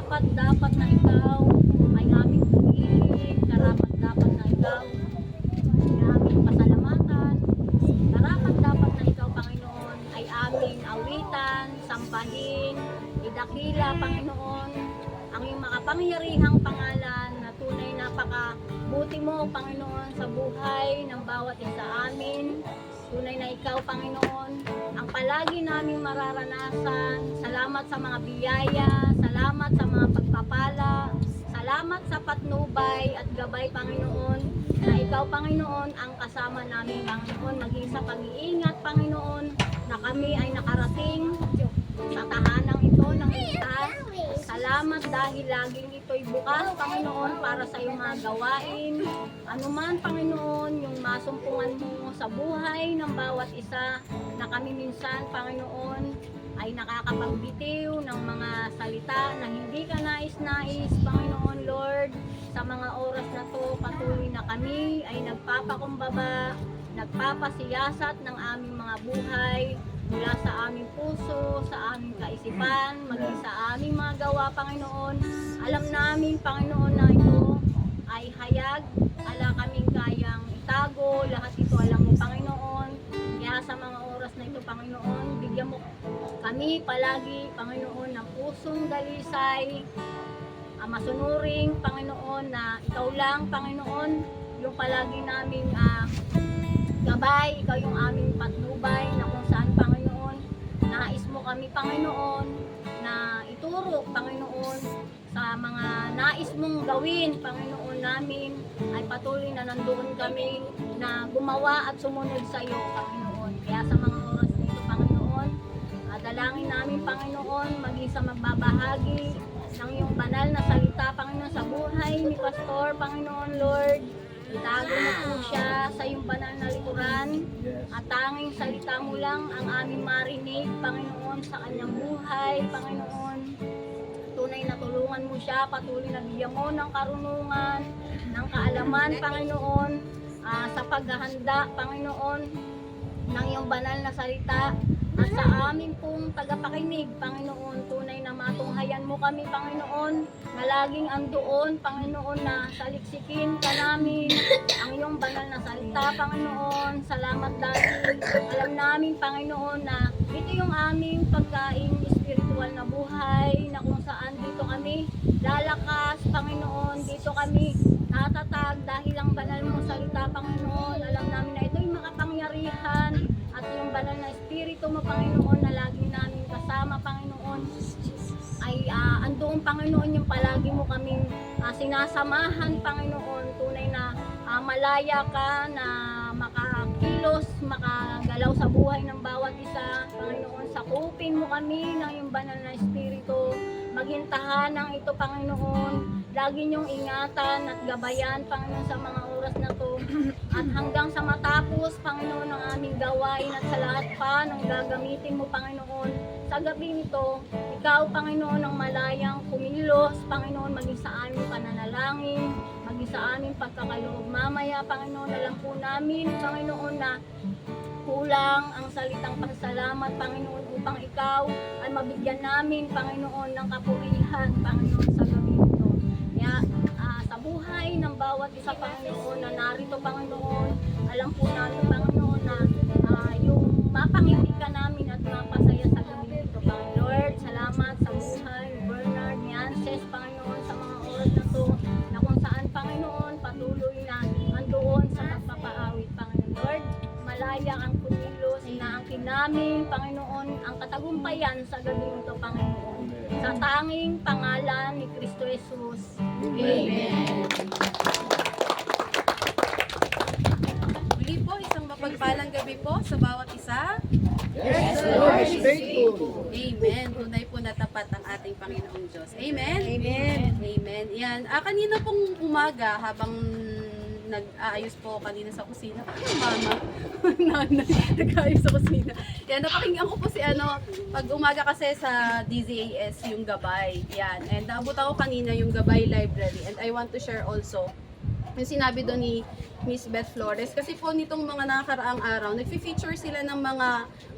karapat-dapat na ikaw ay aming piliin, karapat-dapat na ikaw ay aming pasalamatan, karapat-dapat na ikaw, Panginoon, ay aming awitan, sampahin, idakila, Panginoon, ang iyong makapangyarihang pangalan na tunay napakabuti mo, Panginoon, sa buhay ng bawat isa amin. Tunay na ikaw, Panginoon, ang palagi naming mararanasan. Salamat sa mga biyaya, salamat sa mga pagpapala, salamat sa patnubay at gabay, Panginoon, na ikaw, Panginoon, ang kasama namin, Panginoon, maging sa pag-iingat, Panginoon, na kami ay nakarating sa tahanang ito ng ligtas. Salamat dahil laging ito'y bukas, Panginoon, para sa iyong mga gawain. Anuman, Panginoon, yung masumpungan mo sa buhay ng bawat isa na kami minsan, Panginoon, ay nakakapagbitiw ng mga salita na hindi ka nais-nais, Panginoon, Lord. Sa mga oras na to, patuloy na kami ay nagpapakumbaba, nagpapasiyasat ng aming mga buhay mula sa aming puso, sa aming kaisipan, maging sa aming mga gawa, Panginoon. Alam namin, Panginoon, na ito ay hayag, ala kaming kayang itago, lahat ito alam mo, Panginoon. Kaya sa mga oras na ito, Panginoon, bigyan mo kami palagi, Panginoon, ng pusong dalisay, masunuring, Panginoon, na ikaw lang, Panginoon, yung palagi naming gabay, ikaw yung aming patnubay na kung saan, Panginoon, nais mo kami, Panginoon, na ituro, Panginoon, sa mga nais mong gawin, Panginoon, namin, ay patuloy na nandoon kami na gumawa at sumunod sa iyo, Panginoon. Kaya sa mga oras nito, Panginoon, dalangin namin, Panginoon, maging sa magbabahagi ng iyong banal na salita, Panginoon, sa buhay ni Pastor, Panginoon, Lord. Itago mo po siya sa iyong banal na likuran at tanging salita mo lang ang aming marinig, Panginoon, sa kanyang buhay, Panginoon. Tunay na tulungan mo siya, patuloy na bigyan mo ng karunungan, ng kaalaman, Panginoon, sa paghahanda, Panginoon, ng iyong banal na salita. At sa amin pong tagapakinig, Panginoon, tunay na matunghayan mo kami, Panginoon, na laging andoon, Panginoon, na saliksikin ka namin ang iyong banal na salita, Panginoon. Salamat dahil alam namin, Panginoon, na ito yung aming pagkain spiritual na buhay, na kung saan dito kami lalakas, Panginoon, dito kami natatag dahil ang banal mong salita, Panginoon. Alam namin na ito yung makapangyarihan at yung banal na espiritu mo, Panginoon, na lagi namin kasama, Panginoon, ay andoon, Panginoon, yung palagi mo kaming sinasamahan, Panginoon. Tunay na malaya ka na makakilos, makagalaw sa buhay ng bawat isa, Panginoon. Sakupin mo kami ng yung banal na espiritu. Maging tahanang ito, Panginoon. Lagi niyong ingatan at gabayan, Panginoon, sa mga oras na to. At hanggang sa matapos, Panginoon, ang aming gawain at sa lahat pa ng gagamitin mo, Panginoon. Sa gabi nito, ikaw, Panginoon, ang malayang kumilos, Panginoon, maging sa aming pananalangin, maging sa aming pagkakaloob. Mamaya, Panginoon, alam po namin, Panginoon, na kulang ang salitang pasalamat, Panginoon, upang ikaw ay mabigyan namin, Panginoon, ng kapurihan, Panginoon, sa gabi nito. Kaya sa buhay ng bawat isa, Panginoon, na narito, Panginoon, alam po namin, Panginoon, na yung mapangiti ka namin at mapasaya sa gabi nito, Panginoon. Lord, salamat sa buhay ni Bernard, ni Anses, Panginoon, sa mga oras na to, na kung saan, Panginoon, patuloy na andoon sa pagpapaawit, Panginoon. Lord, malaya ang kumilos, inaangkin namin, Panginoon, ang katagumpayan sa gabi nito, Panginoon. Sa tanging pangalan ni Kristo Jesus. Amen. Muli po, isang mapagpalang gabi po sa bawat isa. Yes, the Lord is faithful. Amen. Tunay po na tapat ang ating Panginoong Diyos. Amen? Amen. Amen. Yan. Kanina pong umaga, habang nag-aayos po kanina sa kusina. Mama, nanay, nag-aayos sa kusina. Yan, napakinggan ko po si pag umaga kasi sa DZAS yung gabay. Yan. And naabot ako kanina yung gabay library. And I want to share also yung sinabi doon ni Miss Beth Flores. Kasi po nitong mga nakakaraang araw, nag-feature sila ng mga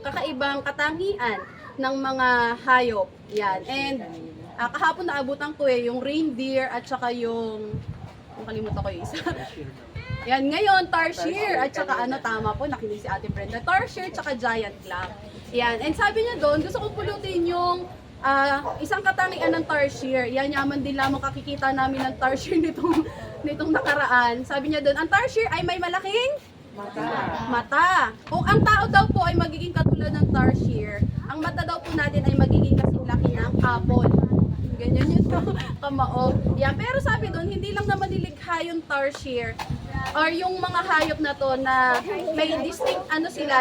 kakaibang katangian ng mga hayop. Yan. And Kahapon naabutan ko yung reindeer at saka yung kalimutan ko yung isa. Yan, ngayon, tarsier, at saka tama po, nakinig si Ate Brenda. Tarsier, at saka giant clam. Yan, and sabi niya doon, gusto kong pulutin yung isang katangian ng tarsier. Yan, yaman din lamang kakikita namin ng tarsier nitong nakaraan. Sabi niya doon, ang tarsier ay may malaking mata. Kung ang tao daw po ay magiging katulad ng tarsier, ang mata daw po natin ay magiging kasing laki ng apple. Ganyan yun kamao. Yan, pero sabi doon, hindi lang naman nilikha yung tarsier or yung mga hayop na to na may distinct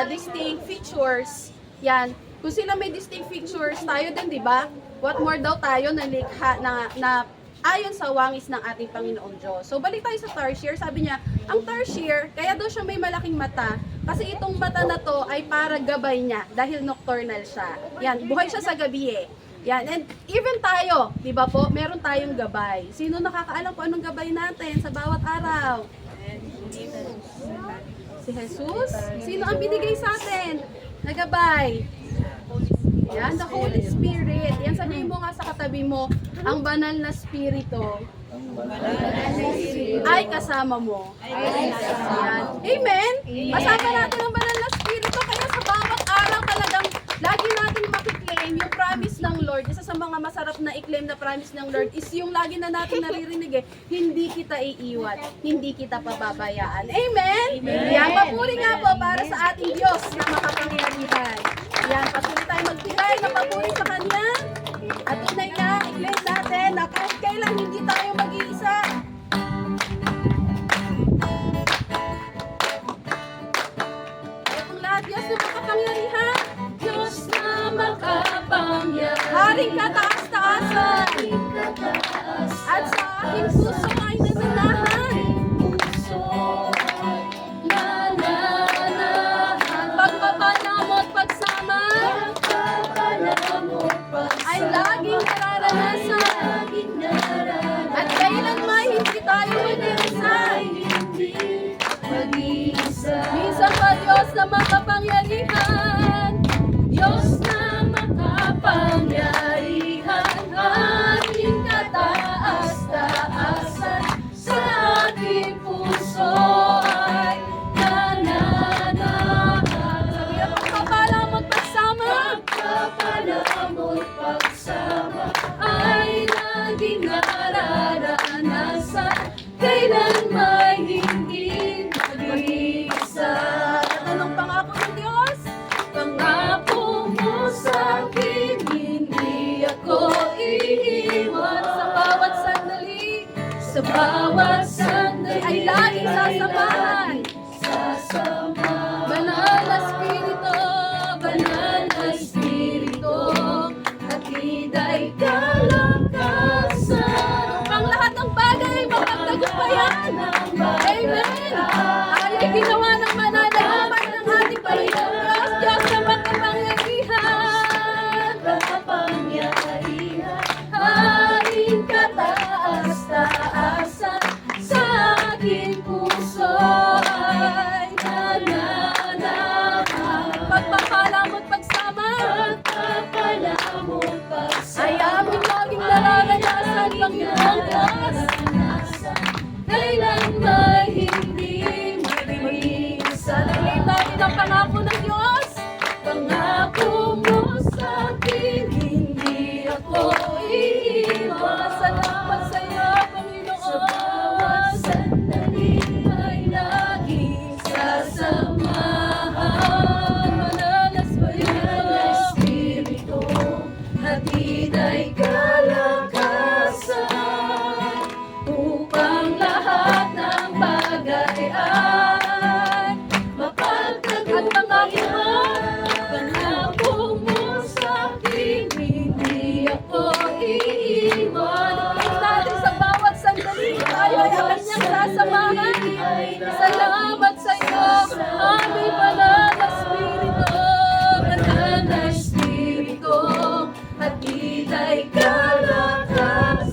distinct features. Yan. Kung sila may distinct features, tayo din, 'di ba? What more daw tayo na likha na ayon sa wangis ng ating Panginoong Diyos. So balik tayo sa tarsier. Sabi niya, ang tarsier, kaya daw siya may malaking mata kasi itong mata na to ay para gabay niya dahil nocturnal siya. Yan, buhay siya sa gabi eh. Yan, and even tayo, 'di ba po? Meron tayong gabay. Sino nakakaalam kung anong gabay natin sa bawat araw? Si Jesus? Sino ang binigay sa atin na gabay? Yan, the Holy Spirit. Yan, sabihin mo nga sa katabi mo, ang banal na spirito ay kasama mo. Yan. Amen? Kasama natin ang banal na spirito, kaya sa bawat araw talagang lagi natin makiklaim yung promise ng Lord. Isa sa mga masarap na i-claim na promise ng Lord is yung lagi na natin naririnig hindi kita iiwan, hindi kita pababayaan. Amen? Yan, papuri nga po para sa ating Diyos na makapangyarihan. Yan, patuloy tayo magtibay na papuri sa Kanya. At tunay na, i-claim natin na kahit kailan hindi tayo mag-iisa. Kung lahat, Diyos na makapangyarihan, Diyos na makapangyarihan, Haring kataas-taasan, at sa aking puso ay nananahan. Pagpapalamot, pagsama, ay laging nararanasan. At kailanman hindi tayo mag-iisa. Minsan pa Diyos na makapangyarihan, Diyos na makapangyarihan, aking kataas-taasan, sa aking puso ay nananahan. Sabi ang pagpapalamot pagsama, ay laging nararanasan, kailan may hindi mag-iisa. Anong pangako ng Diyos? Pangako mo sa akin, hindi ako iiwan. Sa bawat sandali ay laging sasamahan. Banal na Espiritu, hatid ay kalakasan. Upang lahat ng bagay mapagtagumpayan. Amen. Ay ginawa ng mananagumpay ng ating Panginoon Diyos, Diyos na makapangyarihan. Haring kataas-taasan, sa aking puso ay nananahan. Pagpapalamot pagsama, ay aming laging nararanasan, Panginoon Diyos. Kailan may hindi mag-iisa. Naglayin natin ang pangako ng Diyos. Pangako mo sa akin, hindi ako iiwan. Salamat sa iyo, Panginoon. Sa bawat sandali ay laging sasamahan. Banal na Espiritu, hatid ay kalakasan, upang lahat ng bagay ay mapagtagumpayan. Pangako mo sa akin, hindi ako iiwan. Naglayin natin sa bawat sandali, tayo ay ang kanyang sasamahan. Salamat sa iyo, aming banal na Espiritu. Banal na Espiritu, hatid ay kalakasan.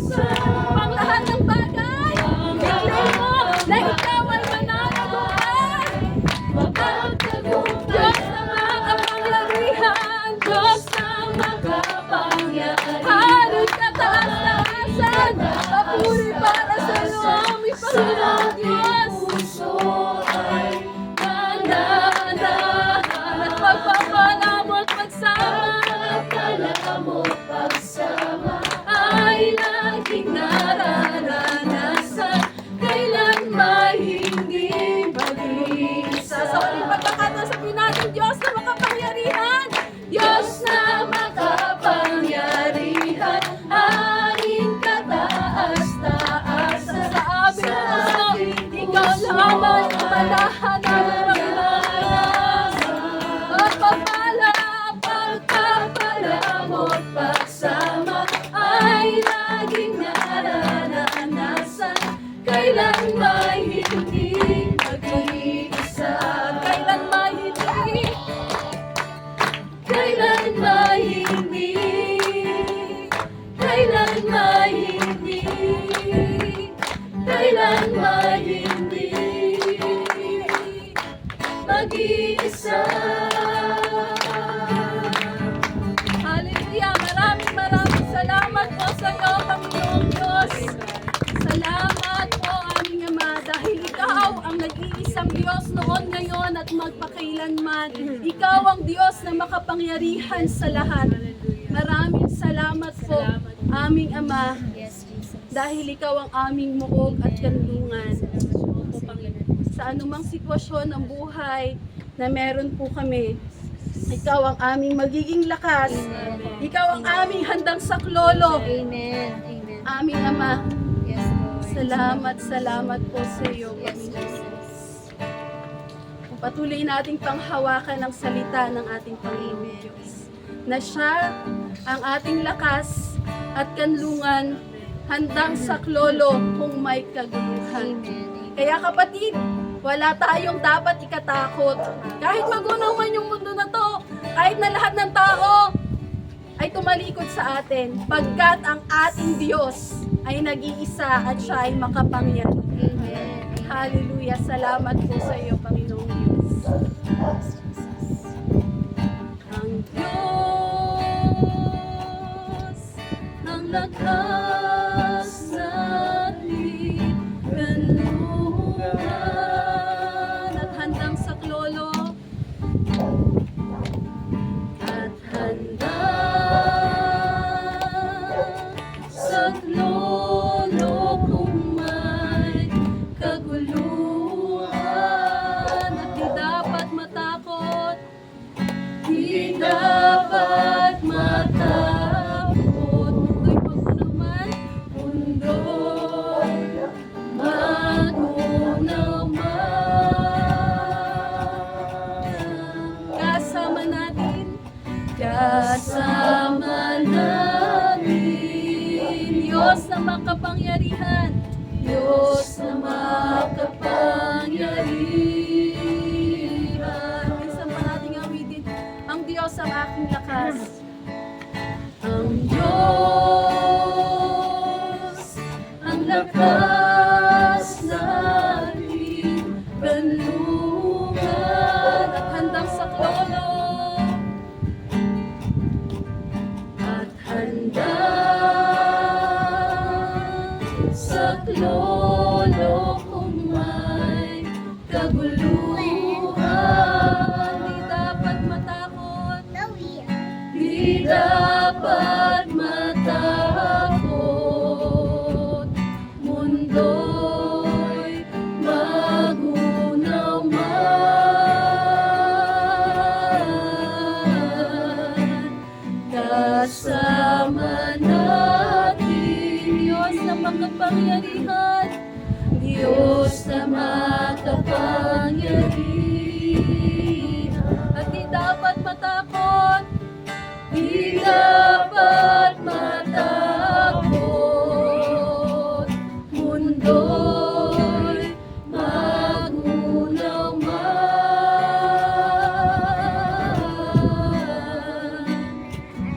Pang lahat ng bagay, i-claim mo na ikaw ay mananagumpay. Diyos na makapangyarihan, Diyos na makapangyarihan, haring kataas magpakailanman. Ikaw ang Diyos na makapangyarihan sa lahat. Maraming salamat po, aming Ama, Yes, Jesus. dahil ikaw ang aming muog at kanlungan. Sa anumang sitwasyon ng buhay na meron po kami, ikaw ang aming magiging lakas. Ikaw ang aming handang saklolo. Amen. Amen. Aming Ama, Yes, Lord. salamat po sa iyo. Yes, Panginoon. Jesus. Patuloy nating panghawakan ang salita ng ating Panginoon Diyos. Na siya ang ating lakas at kanlungan, handang saklolo kung may kaguluhan. Amen. Kaya kapatid, wala tayong dapat ikatakot. Kahit magunaw man yung mundo na to, kahit na lahat ng tao ay tumalikod sa atin, pagkat ang ating Diyos ay nag-iisa at siya ay makapangyarihan. Amen. Hallelujah! Salamat po sa iyo, Panginoong Diyos. Ang Diyos, ang lakas natin, kanlungan at handang saklolo, at handang saklolo kung may kaguluhan, at di dapat matakot, di dapat matakot. Mundo'y pagkunaman, mundo'y magunaman. Kasama natin, Diyos na makapangyarihan, Diyos na makapangyarihan. Minsan pa nating awitin, ang Diyos ang aking lakas. Ang Diyos, ang lakas natin, kanlungan at handang saklolo, at handang saklolo kung may kaguluhan. Di dapat matakot, di dapat matakot, mundo'y magunaw man. Kasama natin, Diyos na makapangyarihan, Diyos na makapangyarihan. At di dapat matakot, di dapat matakot, mundo'y magunaw man.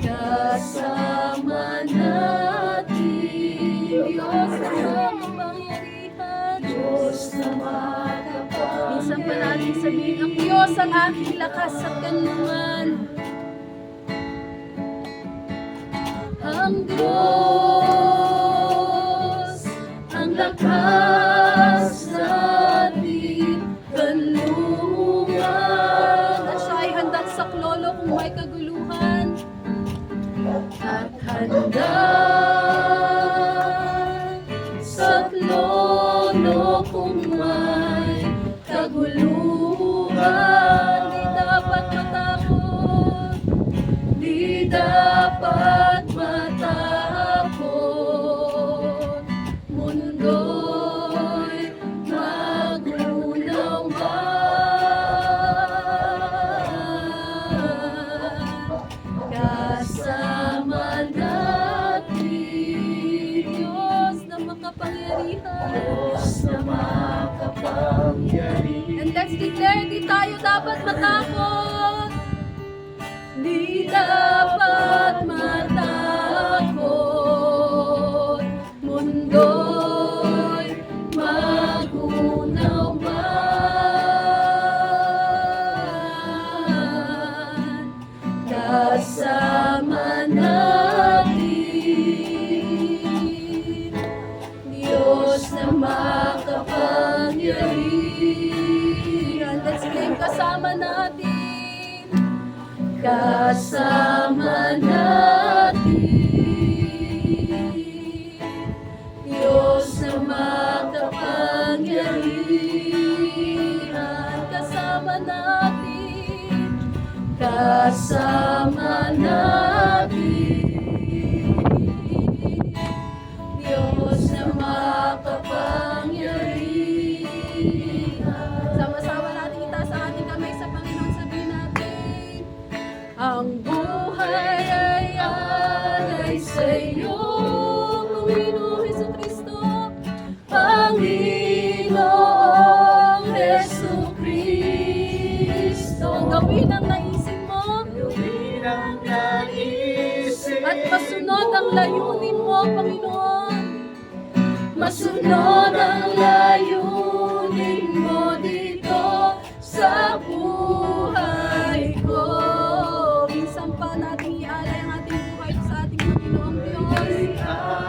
Kasama natin, Diyos na makapangyarihan, Diyos na makapangyarihan. Minsan pa natin sabihin, ang Diyos ang aking lakas at kanlungan. Ang Diyos, ang lakas natin, kanlungan. At siya ay handang saklolo kung may kaguluhan, at handang saklolo kung may kaguluhan. Di dapat matakot, di dapat matakot, mundo'y magunaw man. Kasama natin, Diyos na makapangyarihan, Diyos na makapangyarihan. And let's declare, di tayo dapat matakot, di dapat matakot, mundo'y magunaw man. Kasama natin, Diyos na makapangyarihan. Let's claim kasama natin, sa iyo, Panginoong Jesucristo, Panginoong Jesucristo. Gawin ang naisin mo Gawin ang naisin at masunod ang layunin mo, Panginoon. Masunod ang layunin mo dito sa buhay ko. Minsan pa natin ialay ang ating buhay sa ating Panginoong Diyos.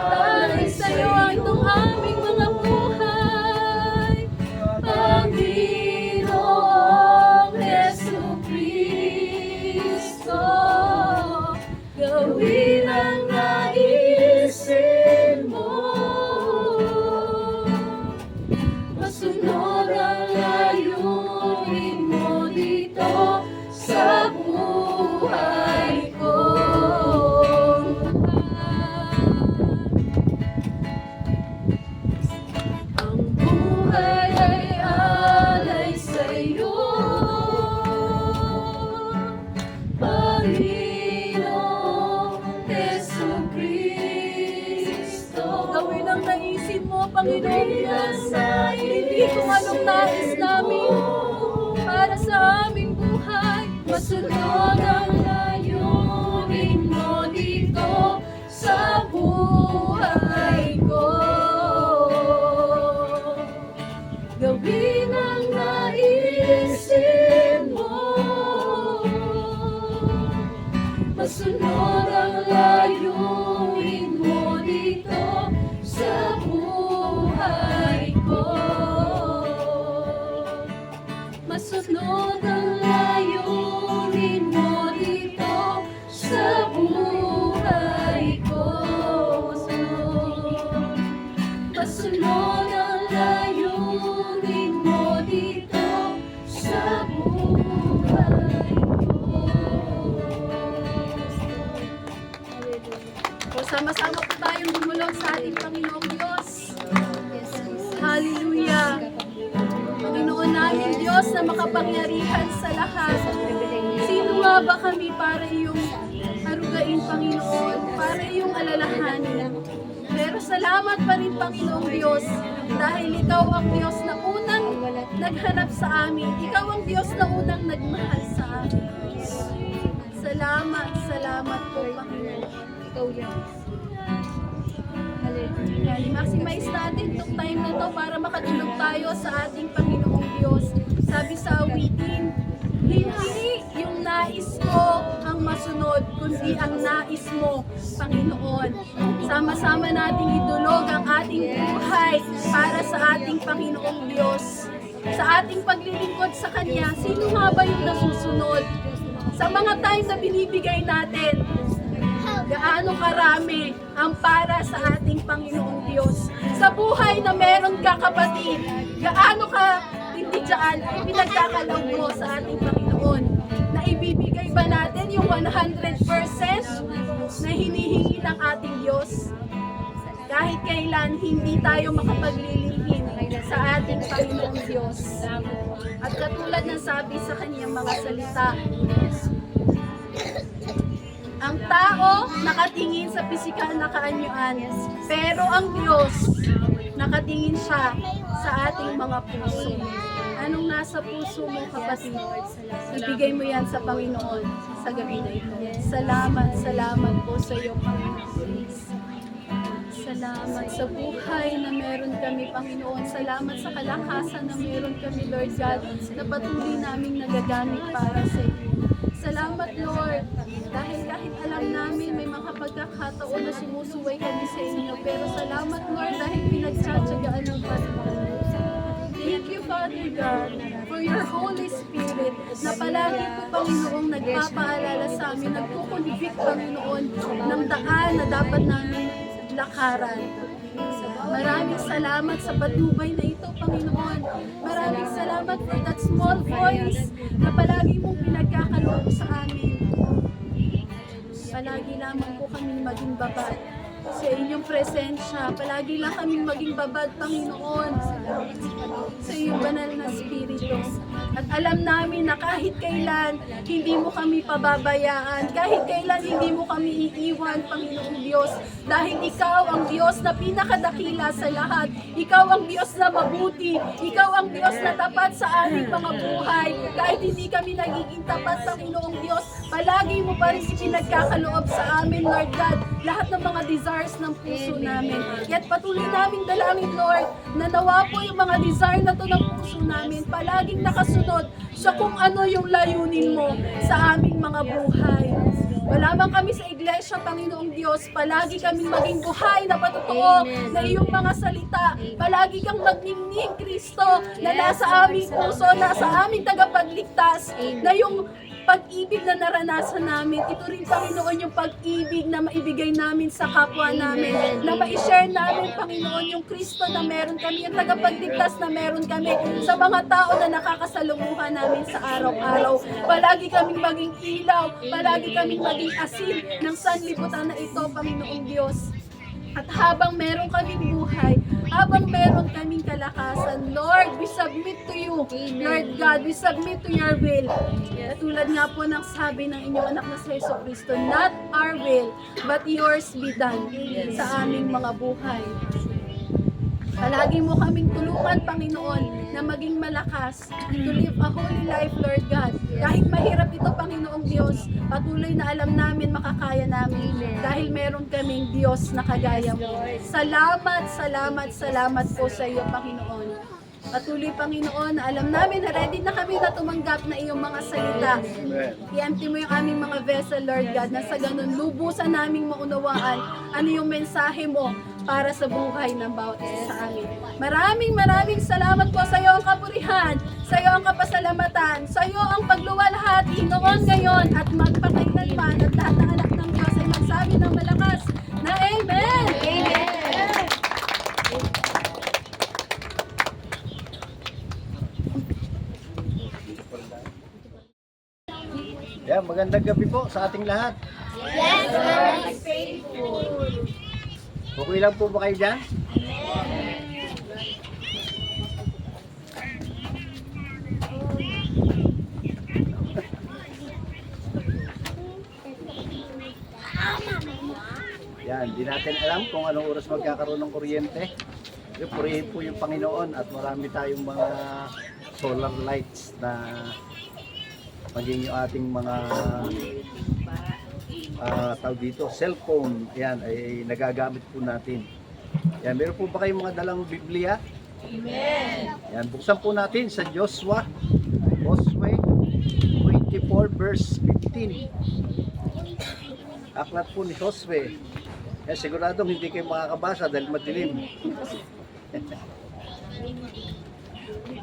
Dahil sa iyo ang itong aming mga buhay, Panginoong Jesucristo. Gawin ang naisin mo. Masunod ang layunin mo dito sa buhay ko. Ang buhay ay alay sa iyo, Panginoong Jesucristo. Gawin ang naisin mo, Panginoon Diyos. Hindi kung anong nais namin para sa aming buhay. Masunod ang layunin mo dito sa buhay ko. Gawin ang naisin mo. Masunod ang layunin mo dito sa buhay ko. Masunod ang layunin mo dito sa buhay ko. Masunod ang layunin mo dito sa buhay ko. So, sama-sama po tayong dumulog sa ating Panginoong Diyos. Hallelujah! Panginoon namin Diyos na makapangyarihan sa lahat. Sino nga ba kami para iyong harugain, Panginoon, para iyong alalahanin? Pero salamat pa rin, Panginoong Diyos, dahil Ikaw ang Diyos na unang naghanap sa amin. Ikaw ang Diyos na unang nagmahal sa amin. Salamat, salamat po, Panginoon. Ikaw yan. Hallelujah. I-maximize natin itong time na to para makatulog tayo sa ating Panginoong Diyos. Sabi sa awitin, hindi yung nais ko ang masunod, kundi ang nais mo, Panginoon. Sama-sama nating idulog ang ating buhay para sa ating Panginoong Diyos. Sa ating paglilingkod sa Kanya, sino nga ba yung nasusunod? Sa mga time na binibigay natin, gaano karami ang para sa ating Panginoong Diyos. Sa buhay na meron ka, kapatid, gaano ka hindi dyan ay pinagkakalaw mo sa ating Panginoon. Na ibibigay ba natin yung 100% na hinihingi ng ating Diyos? Kahit kailan hindi tayo makapaglilinghin sa ating Panginoong Diyos. At katulad ng sabi sa kanyang mga salita, ang tao nakatingin sa pisikal na kaanyuan, pero ang Diyos nakatingin siya sa ating mga puso. Anong nasa puso mo, kapatid? Ibigay mo yan sa Panginoon sa gabi na ito. Salamat, salamat po sa iyo, Panginoon. Salamat sa buhay na meron kami, Panginoon. Salamat sa kalakasan na meron kami, Lord God, na patuloy naming nagagamit para sa iyo. Salamat, Lord, dahil kahit alam namin may mga pagkakataon na sumusuway kami sa inyo, pero salamat, Lord, dahil pinagtsatsagaan ng Panginoon. Thank you, Father God, for your Holy Spirit na palagi po, Panginoong, nagpapaalala sa amin, nagkukonvict, Panginoon, ng daan na dapat namin lakaran. Maraming salamat sa patnubay na ito, Panginoon. Maraming salamat for that small voice na palagi mong pinagkakaloob sa amin. Palagi lamang po kami maging babad sa inyong presensya. Palagi lang kaming maging babad, Panginoon, sa iyong banal na Espiritu. At alam namin na kahit kailan, hindi mo kami pababayaan. Kahit kailan, hindi mo kami iiwan, Panginoong Diyos. Dahil Ikaw ang Diyos na pinakadakila sa lahat. Ikaw ang Diyos na mabuti. Ikaw ang Diyos na tapat sa aming mga buhay. Kahit hindi kami nagiging tapat, Panginoong Diyos, palagi mo pa rin ipinagkakaloob sa amin, Lord God, lahat ng mga desires ng puso namin. Yet patuloy namin dalangin, Lord, na nawa po yung mga desire na to ng puso namin, palaging nakasunod sa kung ano yung layunin mo sa aming mga buhay. Wala man kami sa iglesia, Panginoong Diyos, palagi kaming maging buhay na patotoo na iyong mga salita. Palagi kang magningning, Kristo, na nasa aming puso, nasa aming tagapagligtas, na yung pag-ibig na naranasan namin, ito rin, Panginoon, yung pag-ibig na maibigay namin sa kapwa namin, na ma-share namin, Panginoon, yung Kristo na meron kami, yung tagapagligtas na meron kami sa mga tao na nakakasalumuhan namin sa araw-araw. Palagi kaming maging ilaw, palagi kaming maging asin ng sanlibutan na ito, Panginoong Diyos. At habang meron kaming buhay, habang meron kaming kalakasan, Lord, we submit to you. Lord God, we submit to your will. Katulad nga po ng sabi ng inyong anak na si Jesu Cristo, not our will, but yours be done sa aming mga buhay. Palagi mo kaming tulungan, Panginoon, na maging malakas, to live a holy life, Lord God. Kahit mahirap ito, Panginoong Diyos, patuloy na alam namin, makakaya namin, dahil meron kaming Diyos na kagaya mo. Salamat, salamat, salamat po sa iyo, Panginoon. Patuloy, Panginoon, na alam namin na ready na kami na tumanggap na iyong mga salita. I-empty mo yung aming mga vessel, Lord God, na sa ganun lubusan naming maunawaan ano yung mensahe mo para sa buhay ng bawat isa sa amin. Maraming salamat po sa iyo ang kapurihan, sa iyo ang kapasalamatan, sa iyo ang pagluwalhati noon, ngayon, at magpakailanman, at lahat ng anak ng Diyos ay magsabi ng malakas na Amen! Amen! Yeah, magandang gabi po sa ating lahat. Yes, Lord is faithful. Okay lang po ba kayo dyan? Yan, di natin alam kung anong oras magkakaroon ng kuryente. Purihin po yung Panginoon at marami tayong mga solar lights na maging yung ating mga tawag dito, cellphone, ayan, ay nagagamit po natin. Yan, meron po ba kayong mga dalang Biblia? Amen! Yan, buksan po natin sa Joshua 24 verse 15. Aklat po ni Josue. Yan, siguradong hindi kayo makakabasa dahil madilim.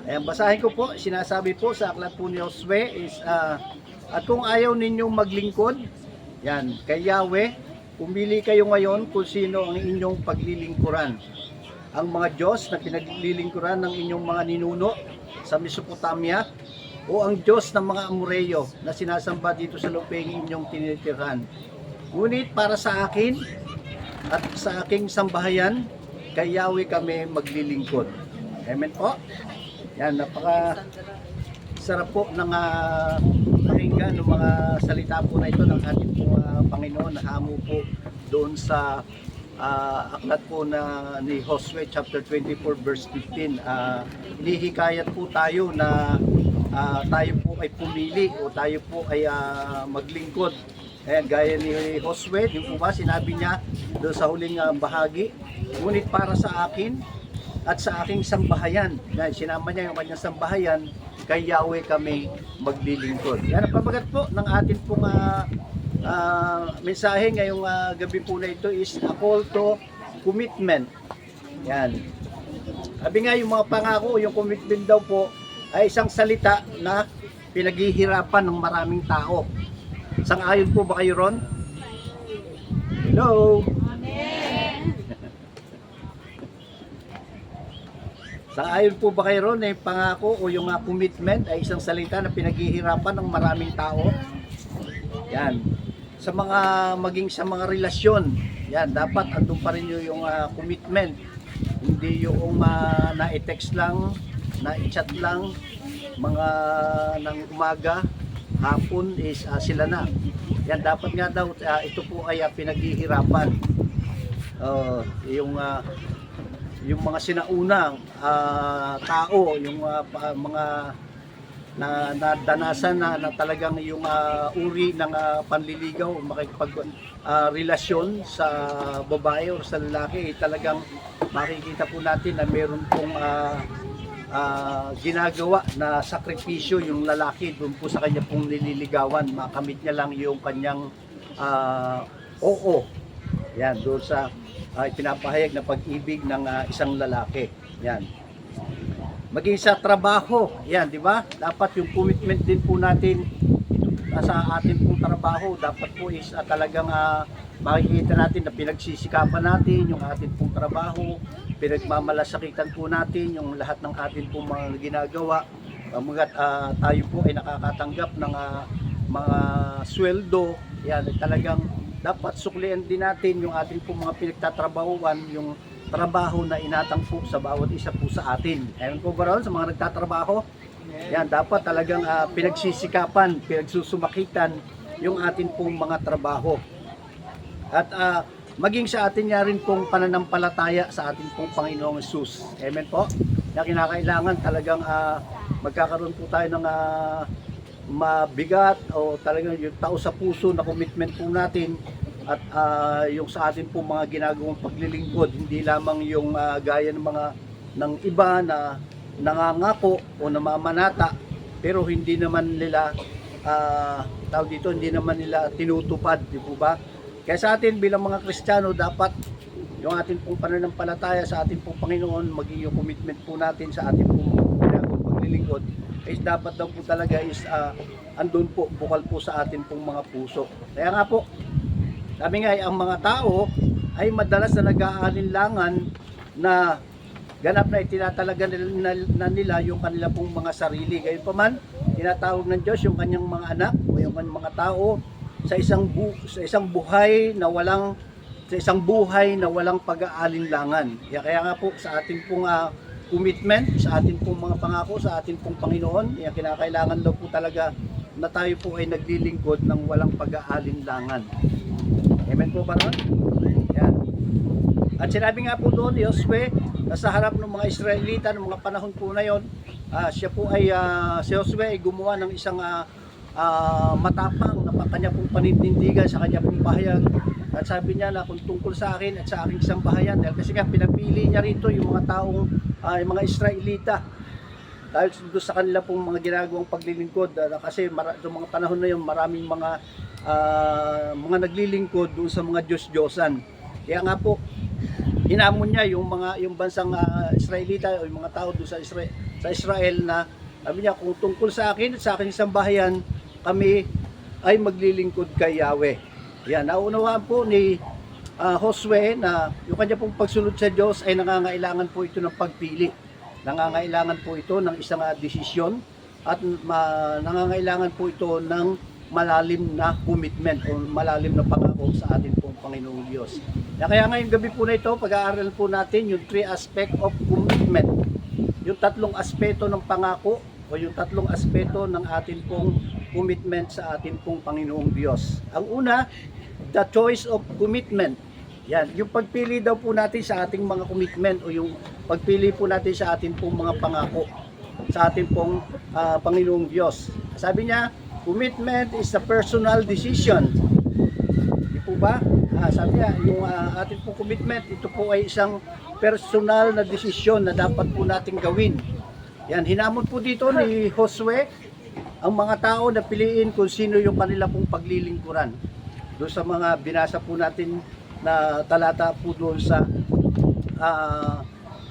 Ayan, basahin ko po, sinasabi po sa aklat po ni Josue is, at kung ayaw ninyong maglingkod, yan, kay Yahweh, pumili kayo ngayon kung sino ang inyong paglilingkuran. Ang mga Diyos na pinaglilingkuran ng inyong mga ninuno sa Mesopotamia, o ang Diyos ng mga Amoreyo na sinasamba dito sa lupeng inyong tinitirhan. Ngunit para sa akin at sa aking sambahayan, kay Yahweh kami maglilingkod. Amen po? Yan, napaka sarap po ng pakinggan ng mga salita po na ito ng ating Panginoon na hamo po doon sa aklat po na ni Josue chapter 24 verse 15. Inihikayat po tayo na tayo po ay pumili o tayo po ay maglingkod. Ayan, gaya ni Josue, yung po ba sinabi niya doon sa huling bahagi, ngunit para sa akin at sa aking sambahayan. Yan, sinama niya yung kanyang sambahayan, kay Yahweh kami maglilingkod. Yan ang pamagat po ng atin pong mensahe ngayong gabi po na ito is a call to commitment. Yan. Sabi nga yung mga pangako, yung commitment daw po ay isang salita na pinaghihirapan ng maraming tao. Sang-ayon po ba kayo ron? Hello? Sang-ayon po ba kayo ron, pangako o yung commitment ay isang salita na pinaghihirapan ng maraming tao? Yan. sa mga maging sa mga relasyon. Yan, dapat andun pa rin yung commitment. Hindi yung na-text lang, na-chat lang, mga ng umaga, hapon is sila na. Yan, dapat nga daw, ito po ay pinaghihirapan. Yung mga sinaunang tao, yung mga na nadanasan na talagang yung uri ng panliligaw, makikipag relasyon sa babae o sa lalaki, talagang makikita po natin na meron pong ginagawa na sakripisyo yung lalaki doon po sa kanya pong nililigawan. Makamit niya lang yung kanyang oo. Yan, doon sa ipinapahayag na pag-ibig ng isang lalaki. Yan. Maging sa trabaho, yan, di ba? Dapat yung commitment din po natin sa atin pong trabaho, dapat po is talagang makikita natin na pinagsisikapan natin yung atin pong trabaho, pinagmamalasakitan po natin yung lahat ng atin pong mga ginagawa. Hangga't tayo po ay nakakatanggap ng mga sweldo, yan, talagang dapat suklian din natin yung atin pong mga pinagtatrabahuan, yung trabaho na inatang po sa bawat isa po sa atin. Ayun po ba ron sa mga nagtatrabaho? Yan, dapat talagang pinagsisikapan, pinagsusumakitan yung atin pong mga trabaho. At maging sa atin nga rin pong pananampalataya sa atin pong Panginoong Hesus. Amen po? Na kinakailangan talagang magkakaroon po tayo ng mabigat o talagang yung tao sa puso na commitment po natin. At yung sa atin po mga ginagawang paglilingkod, hindi lamang yung gaya ng mga ng iba na nangangako o namamanata pero hindi naman nila hindi naman nila tinutupad, di po ba? Kaya sa atin bilang mga Kristiyano, dapat yung atin pong pananampalataya sa ating pong Panginoon, maging yung commitment po natin sa ating pong ginagawang paglilingkod is dapat daw po talaga is andun po, bukal po sa atin pong mga puso. Kaya nga po, sabi nga, ang mga tao ay madalas na nag-aalinlangan na ganap na itinatalaga nila yung kanila pong mga sarili. Gayunpaman, tinatawag ng Diyos yung kanyang mga anak o yung kanyang mga tao sa isang buhay na walang pag-aalinlangan. Kaya nga po sa ating pong commitment, sa ating pong mga pangako, sa ating pong Panginoon, kinakailangan daw po talaga na tayo po ay naglilingkod ng walang pag-aalinlangan. Amen po ba nun? Yan. At sinabi nga po doon, Josue, na sa harap ng mga Israelita ng mga panahon po na yon, si Josue ay gumawa ng isang matapang na kanya pong panindigan sa kanya pong pahayag. At sabi niya na kung tungkol sa akin at sa aking sambahayan, dahil kasi nga pinapili niya rito yung mga taong, yung mga Israelita. Dahil doon sa kanila pong mga ginagawang paglilingkod, kasi sa mga panahon na yun, maraming mga naglilingkod doon sa mga Diyos-Diyosan. Kaya nga po, hinamon niya yung bansang Israelita o yung mga tao doon sa Israel na sabi niya, kung tungkol sa akin at sa aking sambahayan, kami ay maglilingkod kay Yahweh. Yan, naunawaan po ni Josue na yung kanya pong pagsunod sa Diyos ay nangangailangan po ito ng pagpili. Nangangailangan po ito ng isang desisyon at nangangailangan po ito ng malalim na commitment o malalim na pangako sa atin pong Panginoong Diyos. Kaya ngayong gabi po na ito, pag-aaral po natin yung 3 aspect of commitment. Yung 3 aspeto ng pangako o yung 3 aspeto ng atin pong commitment sa atin pong Panginoong Diyos. Ang una, the choice of commitment. Yan, yung pagpili daw po natin sa ating mga commitment o yung pagpili po natin sa atin pong mga pangako sa atin pong Panginoong Diyos. Sabi niya, commitment is a personal decision. Di po ba? Sabi niya, yung atin pong commitment, ito po ay isang personal na desisyon na dapat po natin gawin. Yan, hinamon po dito ni Josue ang mga tao na piliin kung sino yung kanila pong paglilingkuran. Doon sa mga binasa po natin na talata po doon sa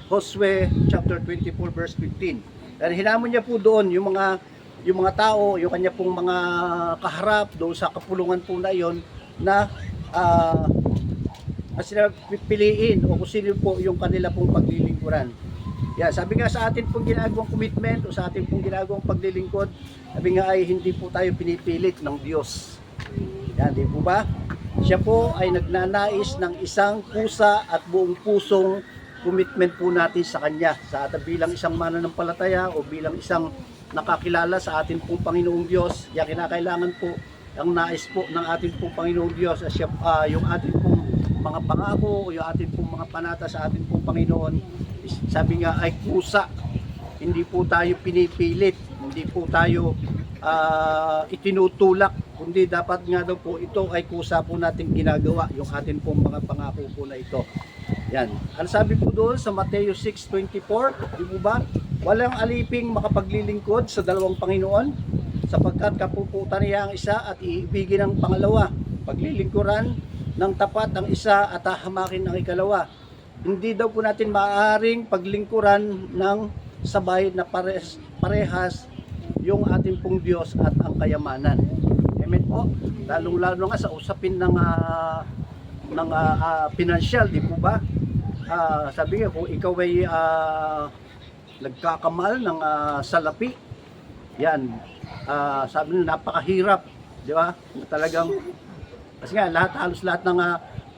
Josue chapter 24 verse 15. Yan, hinamon niya po doon yung mga tao, yung kanya pong mga kaharap doon sa kapulungan po na yon na sila pipiliin o kung sino po yung kanila pong paglilingkuran. Yan, sabi nga sa atin pong ginagawang commitment o sa atin pong ginagawang paglilingkod, sabi nga ay hindi po tayo pinipilit ng Diyos. Yan, di po ba? Siya po ay nagnanais ng isang kusa at buong pusong commitment po natin sa Kanya sa bilang isang mananampalataya o bilang isang nakakilala sa atin pong Panginoong Diyos. Yan, kinakailangan po ang nais po ng ating pong Panginoong Diyos yung ating pong mga pangako o yung ating pong mga panata sa ating pong Panginoon. Sabi nga ay kusa, hindi po tayo pinipilit, hindi po tayo itinutulak, kundi dapat nga daw po ito ay kusa po natin ginagawa yung atin pong mga pangako po na ito. Yan. Ang sabi po doon sa Mateo 6:24, di po ba? Walang aliping makapaglilingkod sa dalawang Panginoon, sapagkat kapuputan niya ang isa at iibigin ang pangalawa. Paglilingkuran ng tapat ang isa at hahamakin ang ikalawa. Hindi daw po natin maaaring paglingkuran ng sabay na parehas yung ating pong Diyos at ang kayamanan. Amen po. Lalong-lalo nga sa usapin ng pinansyal, di po ba? Sabi nga, kung ikaw ay nagkakamal ng salapi, yan, sabi nyo, napakahirap, di ba? Talagang, kasi nga, halos lahat ng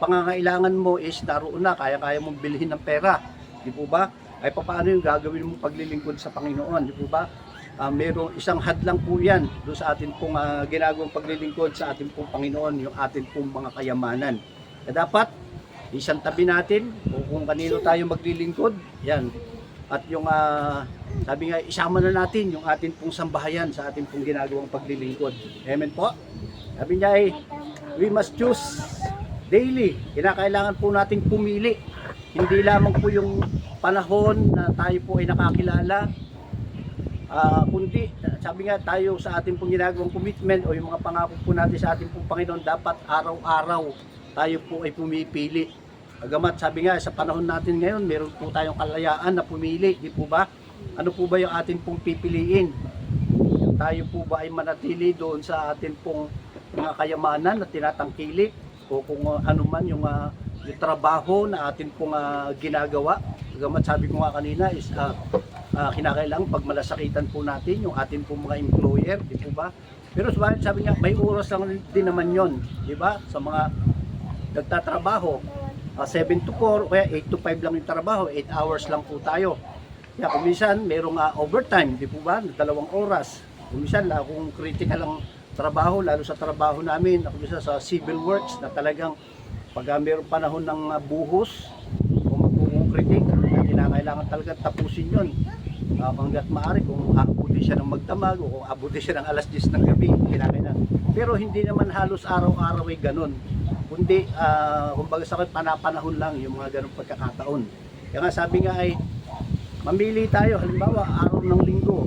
pangangailangan mo is naroon na, kaya mong bilhin ng pera, di po ba? Ay paano yung gagawin mo paglilingkod sa Panginoon, di po ba? Mayroong isang hadlang po yan doon sa atin pong ginagawang paglilingkod sa ating pong Panginoon, yung ating pong mga kayamanan. Kaya dapat, isang tabi natin kung kanino tayo maglilingkod, yan. At yung, sabi nga, isama na natin yung ating pong sambahayan sa ating pong ginagawang paglilingkod. Amen po. Sabi niya ay, we must choose daily. Kinakailangan po natin pumili. Hindi lamang po yung panahon na tayo po ay nakakilala, kundi sabi nga tayo sa ating pong ginagawang commitment o yung mga pangako po natin sa ating pong Panginoon, dapat araw-araw tayo po ay pumipili. Agamat sabi nga sa panahon natin ngayon, meron po tayong kalayaan na pumili, di po ba? Ano po ba yung ating pong pipiliin? Tayo po ba ay manatili doon sa ating pong mga kayamanan na tinatangkilik, o kung ano man yung trabaho na atin pong ginagawa? Agamat sabi ko nga kanina is kinakailangan pag malasakitan po natin yung atin pong mga employer, di po ba? Pero sabi nga, may oras lang din naman yon, di ba? Sa mga nagtatrabaho, 7 to 4, kaya 8 to 5 lang yung trabaho, 8 hours lang po tayo. Kaya kung minsan, mayroong overtime, di po ba? 2 oras. Kung minsan, kung critical ang trabaho, lalo sa trabaho namin, kung minsan sa civil works, na talagang pag mayroong panahon ng buhos, kung magkukritik, kinakailangan talaga tapusin yun. Hanggat maaari, kung aabuti siya ng magdamag o kung aabuti siya ng alas 10 ng gabi, kinakailangan. Pero hindi naman halos araw-araw ay ganun. Kundi, kumbaga sa panapanahon lang yung mga ganung pagkakataon. Kaya nga sabi nga ay, mamili tayo, halimbawa, araw ng linggo.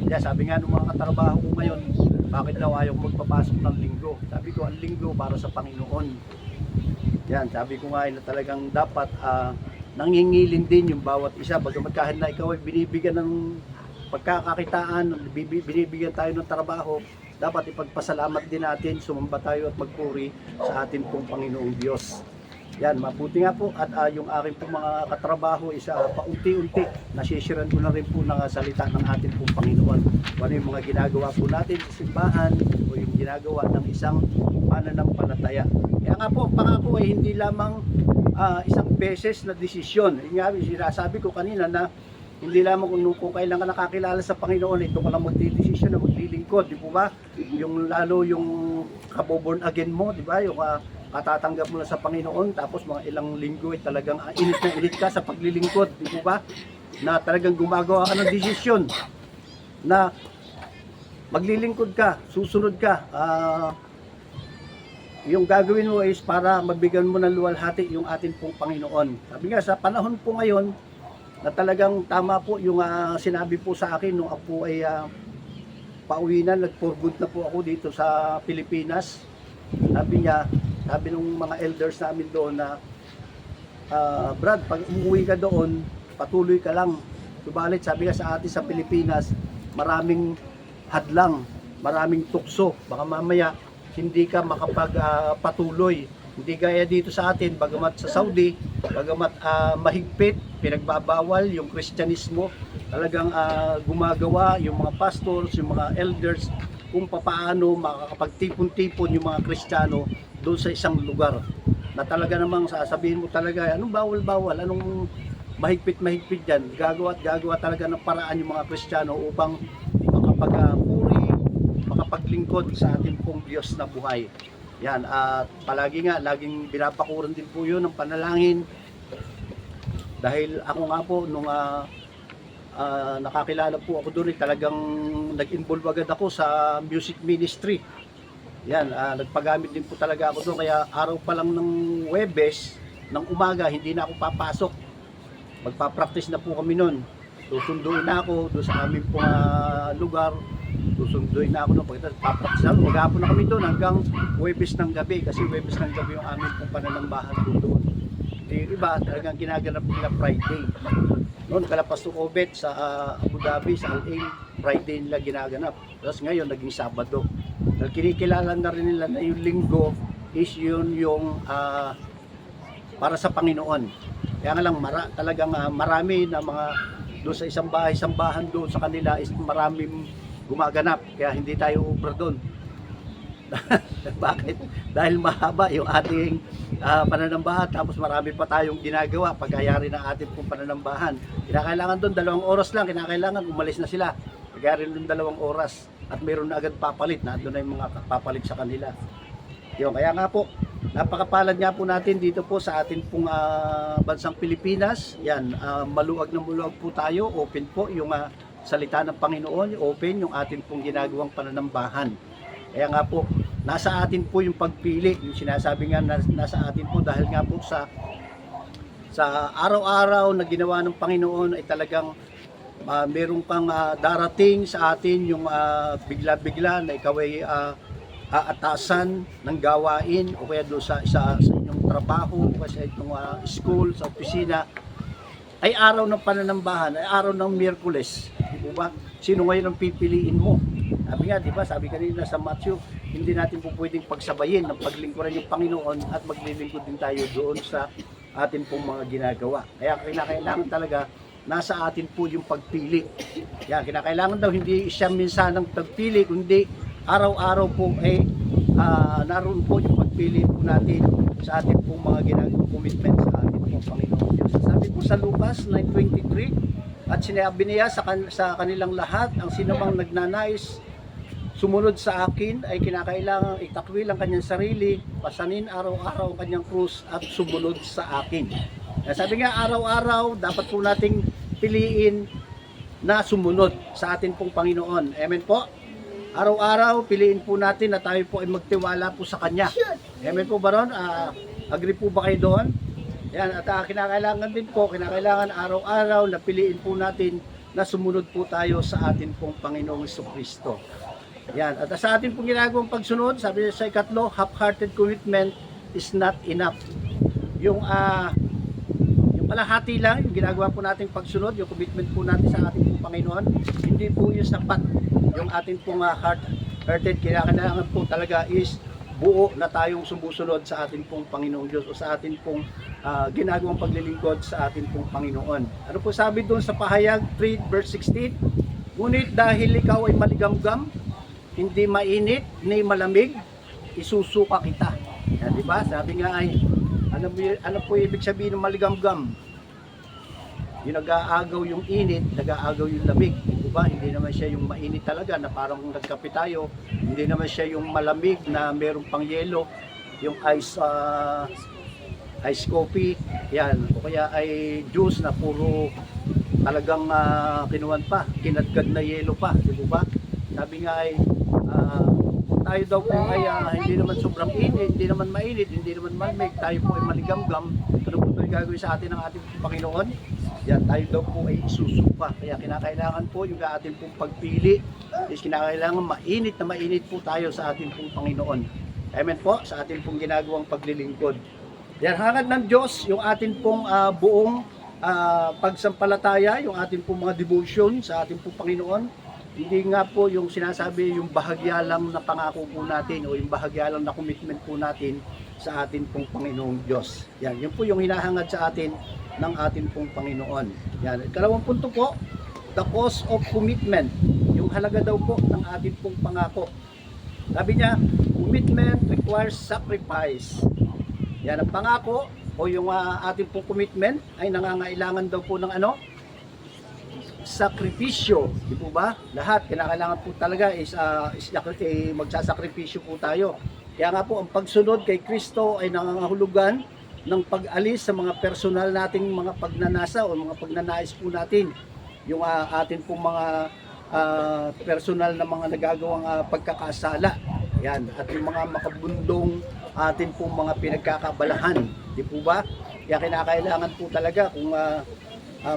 Kaya sabi nga ng mga katrabaho ko ngayon, bakit daw ayaw magpapasok ng linggo? Sabi ko, ang linggo para sa Panginoon. Yan, sabi ko nga ay na talagang dapat nangingilin din yung bawat isa. Bagamat kahit na ikaw ay binibigyan ng pagkakakitaan, binibigyan tayo ng trabaho, dapat ipagpasalamat din natin, sumamba tayo at magpuri sa ating pong Panginoong Diyos. Yan, mabuti nga po at yung aking pong mga katrabaho is paunti-unti nasisiran ko na rin po ng salita ng ating pong Panginoon. Ano yung mga ginagawa po natin sa simbahan o yung ginagawa ng isang mananampalataya. Kaya nga po, pangako ay hindi lamang isang beses na desisyon. Yung nga, sinasabi ko kanina na hindi lamang kung kailan ka nakakilala sa Panginoon, ito ka lang magdidesisyon na maglilingkod, di po ba? Yung lalo yung kaboborn again mo, di ba? Yung katatanggap mo na sa Panginoon, tapos mga ilang linggo ay talagang init na init ka sa paglilingkod, di po ba? Na talagang gumagawa ka ng desisyon na maglilingkod ka, susunod ka. Yung gagawin mo is para mabigyan mo ng luwalhati yung ating pong Panginoon. Sabi nga, sa panahon po ngayon, na talagang tama po yung sinabi po sa akin nung ako ay pauwi na, nag-for good na po ako dito sa Pilipinas. Sabi niya, sabi ng mga elders namin doon na Brad, pag umuwi ka doon, patuloy ka lang. Subalit, sabi nga sa atin sa Pilipinas, maraming hadlang, maraming tukso. Baka mamaya, hindi ka makapagpatuloy. Hindi gaya dito sa atin, bagamat sa Saudi, bagamat mahigpit, pinagbabawal yung Kristyanismo, talagang gumagawa yung mga pastors, yung mga elders, kung papaano makakapagtipon-tipon yung mga Kristiyano doon sa isang lugar na talaga namang sasabihin mo talaga, anong bawal-bawal, anong mahigpit-mahigpit dyan, gagawa talaga ng paraan yung mga Kristiyano upang makapagpuri, makapaglingkod sa ating pong Diyos na buhay. Yan, at palagi nga, laging binapakuran din po yun ng panalangin. Dahil ako nga po, nung nakakilala po ako doon, talagang nag-involve agad ako sa music ministry. Yan, nagpagamit din po talaga ako doon. Kaya araw pa lang ng Huwebes, ng umaga, hindi na ako papasok. Magpa-practice na po kami noon. Susunduin na ako doon sa aming pong lugar. Susunduin na ako doon. Pagkatapos papractice na, maghapon na kami doon hanggang Huwebes ng gabi. Kasi Huwebes ng gabi yung aming pong pananambahan doon. Yung iba talagang ginaganap nila Friday. Noon kalapas to Obet sa Abu Dhabi, sa Al-Ain, Friday nila ginaganap. Tapos ngayon naging Sabado. Dahil kinikilala na rin nila na yung linggo is yun yung para sa Panginoon. Kaya nga lang talagang marami na mga doon sa isang bahay, sambahan doon sa kanila is maraming gumaganap. Kaya hindi tayo ubra doon. Bakit? Dahil mahaba yung ating pananambahan, tapos marami pa tayong ginagawa pagkayari ng ating pong pananambahan. Kinakailangan doon 2 oras lang, kinakailangan umalis na sila. Kagaya doon 2 oras at mayroon na agad papalit, na doon na yung mga papalit sa kanila. Yun, kaya nga po, napakapalad nga po natin dito po sa ating pong bansang Pilipinas. Yan, maluwag na maluwag po tayo, open po yung salita ng Panginoon, open yung ating pong ginagawang pananambahan. Kaya nga po, nasa atin po yung pagpili, yung sinasabi nga nasa atin po dahil nga po sa araw-araw na ginawa ng Panginoon ay talagang meron kang darating sa atin yung bigla-bigla na ikaw ay aatasan ng gawain o kaya doon sa inyong trabaho o kaya sa inyong school, sa opisina, ay araw ng pananambahan, ay araw ng Miyerkules. Di ba? Sino ngayon ang pipiliin mo? Sabi nga, di ba, sabi kanina sa Matthew, hindi natin po pwedeng pagsabayin ng paglingkuran yung Panginoon at maglilingkod din tayo doon sa atin pong mga ginagawa. Kaya kinakailangan talaga nasa atin po yung pagpili. Yan, kinakailangan daw hindi siya minsan ng pagpili, kundi araw-araw po naroon po yung pagpili po natin sa atin pong mga ginagawang commitment sa atin pong Panginoon Diyos. Sabi po sa Lucas 9:23, at sinabi niya sa kanilang lahat, ang sinumang nagnanais sumunod sa akin ay kinakailangang itakwil ang kanyang sarili, pasanin araw-araw ang kanyang krus at sumunod sa akin. Sabi nga, araw-araw dapat po nating piliin na sumunod sa atin pong Panginoon. Amen po? Araw-araw piliin po natin na tayo po ay magtiwala po sa Kanya. Amen po ba ron? Agree po ba kayo doon? Yan, at kinakailangan din po, kinakailangan araw-araw na piliin po natin na sumunod po tayo sa atin pong Panginoong Jesucristo. Yan, at sa atin pong ginagawang pagsunod, sabi sa ikatlo, half-hearted commitment is not enough. Yung kalahati lang, yung ginagawa po nating pagsunod, yung commitment po natin sa ating pong Panginoon, hindi po yung sapat. Yung ating pong heart-hearted, kinakailangan po talaga is buo na tayong sumusunod sa ating pong Panginoong Diyos o sa ating pong ginagawang paglilingkod sa ating pong Panginoon. Ano po sabi doon sa Pahayag 3 verse 16? Ngunit dahil ikaw ay maligamgam, hindi mainit ni malamig, isusuka kita. Yan, di ba? Sabi nga ay, ano po ibig sabihin ng maligamgam? Yung nag-aagaw yung init, nag-aagaw yung lamig. Di ba? Hindi naman siya yung mainit talaga na parang nagkape tayo. Hindi naman siya yung malamig na merong pang yelo, yung ice coffee. Yan. O kaya ay juice na puro talagang kinuwan pa, kinadgad na yelo pa. Di ba? Sabi nga ay tayo daw po ay hindi naman sobrang init, hindi naman mainit, hindi naman malamig, tayo po ay maligamgam. Ano po ito gagawin sa atin ng ating Panginoon? Yan, tayo daw po ay isusuka. Kaya kinakailangan po yung ating pong pagpili is kinakailangan mainit na mainit po tayo sa ating pong Panginoon. Amen po, sa ating pong ginagawang paglilingkod. Yan, hangad ng Diyos yung ating pong buong pagsampalataya, yung ating pong mga devotion sa ating pong Panginoon. Hindi nga po yung sinasabi yung bahagya lang na pangako po natin o yung bahagya lang na commitment po natin sa atin pong Panginoong Diyos. Yan, yun po yung hinahangad sa atin ng ating pong Panginoon. Yan, ikalawang punto po, the cause of commitment. Yung yung halaga daw po ng ating pong pangako. Sabi niya, commitment requires sacrifice. Yan ang pangako o yung ating pong commitment ay nangangailangan daw po ng ano? Sakripisyo. Di po ba? Lahat, kinakailangan po talaga is magsasakripisyo po tayo. Kaya nga po, ang pagsunod kay Kristo ay nangangahulugan ng pag-alis sa mga personal nating mga pagnanasa o mga pagnanais po natin. Yung atin pong mga personal na mga nagagawang pagkakasala. Yan. At yung mga makabundong atin pong mga pinagkakabalahan. Di po ba? Kaya kinakailangan po talaga kung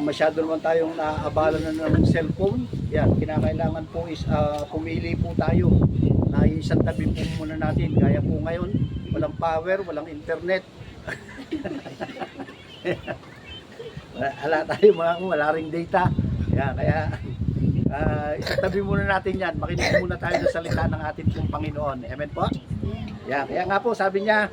masyado naman tayong naaabala na ng cellphone. Yan. Kinakailangan po is pumili po tayo na isang tabi po muna natin. Gaya po ngayon, walang power, walang internet. Wala ring data. Yan. Kaya isang tabi muna natin yan. Makinig muna tayo sa salita ng ating pong Panginoon. Amen po? Yan. Kaya nga po sabi niya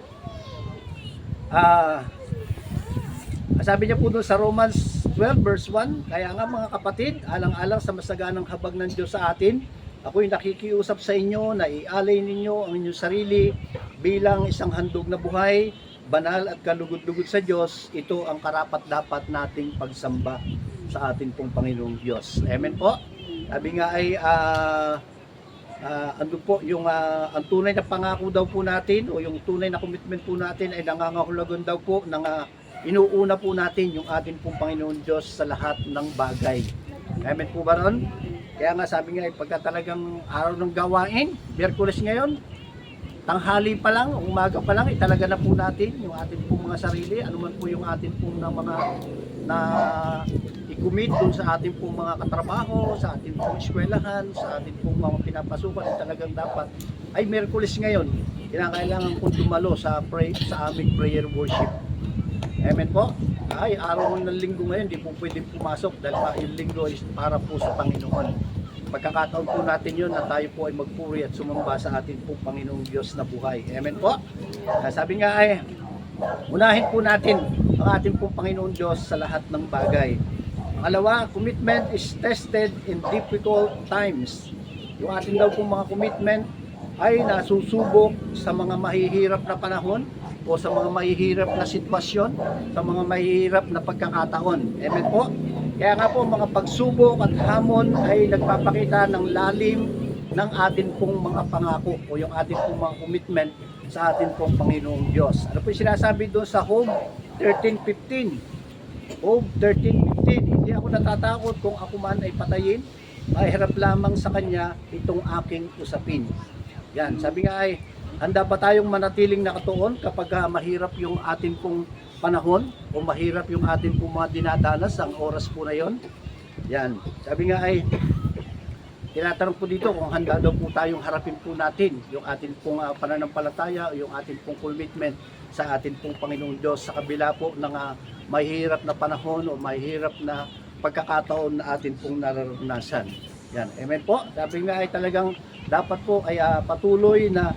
po doon sa Romans 12 verse 1, kaya nga mga kapatid, alang-alang sa masaganang habag ng Diyos sa atin, ako'y nakikiusap sa inyo na ialay ninyo ang inyong sarili bilang isang handog na buhay, banal at kalugod-lugod sa Diyos. Ito ang karapat-dapat nating pagsamba sa ating pong Panginoong Diyos. Amen po? Sabi nga ay ano po, yung ang tunay na pangako daw po natin o yung tunay na commitment po natin ay nangangahulugan daw po ng inuuna po natin yung ating pong Panginoon Diyos sa lahat ng bagay. Amen po ba ron? Kaya nga sabi nga, pagka talagang araw ng gawain, Miyerkules ngayon, tanghali pa lang, umaga pa lang, italaga na po natin yung ating pong mga sarili, anuman po yung ating pong mga i-commit dun sa ating pong mga katrabaho, sa ating pong eskwelahan, sa ating pong mga pinapasukan, talagang dapat ay Miyerkules ngayon, kinakailangan kong dumalo sa aming prayer worship. Amen po? Ay, araw ng linggo ngayon, di po pwedeng pumasok dahil yung linggo is para po sa Panginoon. Pagkakataon po natin yun na tayo po ay magpuri at sumamba sa ating po Panginoong Diyos na buhay. Amen po? Sabi nga ay, unahin po natin ang ating po Panginoong Diyos sa lahat ng bagay. Pangalawa, commitment is tested in difficult times. Yung ating daw po mga commitment ay nasusubok sa mga mahihirap na panahon o sa mga mahihirap na sitwasyon, sa mga mahihirap na pagkakataon. Amen po? Kaya nga po, mga pagsubok at hamon ay nagpapakita ng lalim ng atin pong mga pangako o yung atin pong mga commitment sa atin pong Panginoong Diyos. Ano po yung sinasabi doon sa Job 13:15? Job 13:15, hindi ako natatakot kung ako man ay patayin, mahirap lamang sa Kanya itong aking usapin. Yan, sabi nga ay, handa ba tayong manatiling nakatuon kapag mahirap yung atin pong panahon o mahirap yung atin pong mga dinadanas ang oras po na yon? Yan, sabi nga ay, tinatanong po dito kung handa daw po tayong harapin po natin yung atin pong pananampalataya o yung atin pong commitment sa atin pong Panginoong Diyos sa kabila po ng mahirap na panahon o mahirap na pagkakataon na atin pong nararanasan. Yan, amen po. Sabi nga ay talagang dapat po ay patuloy na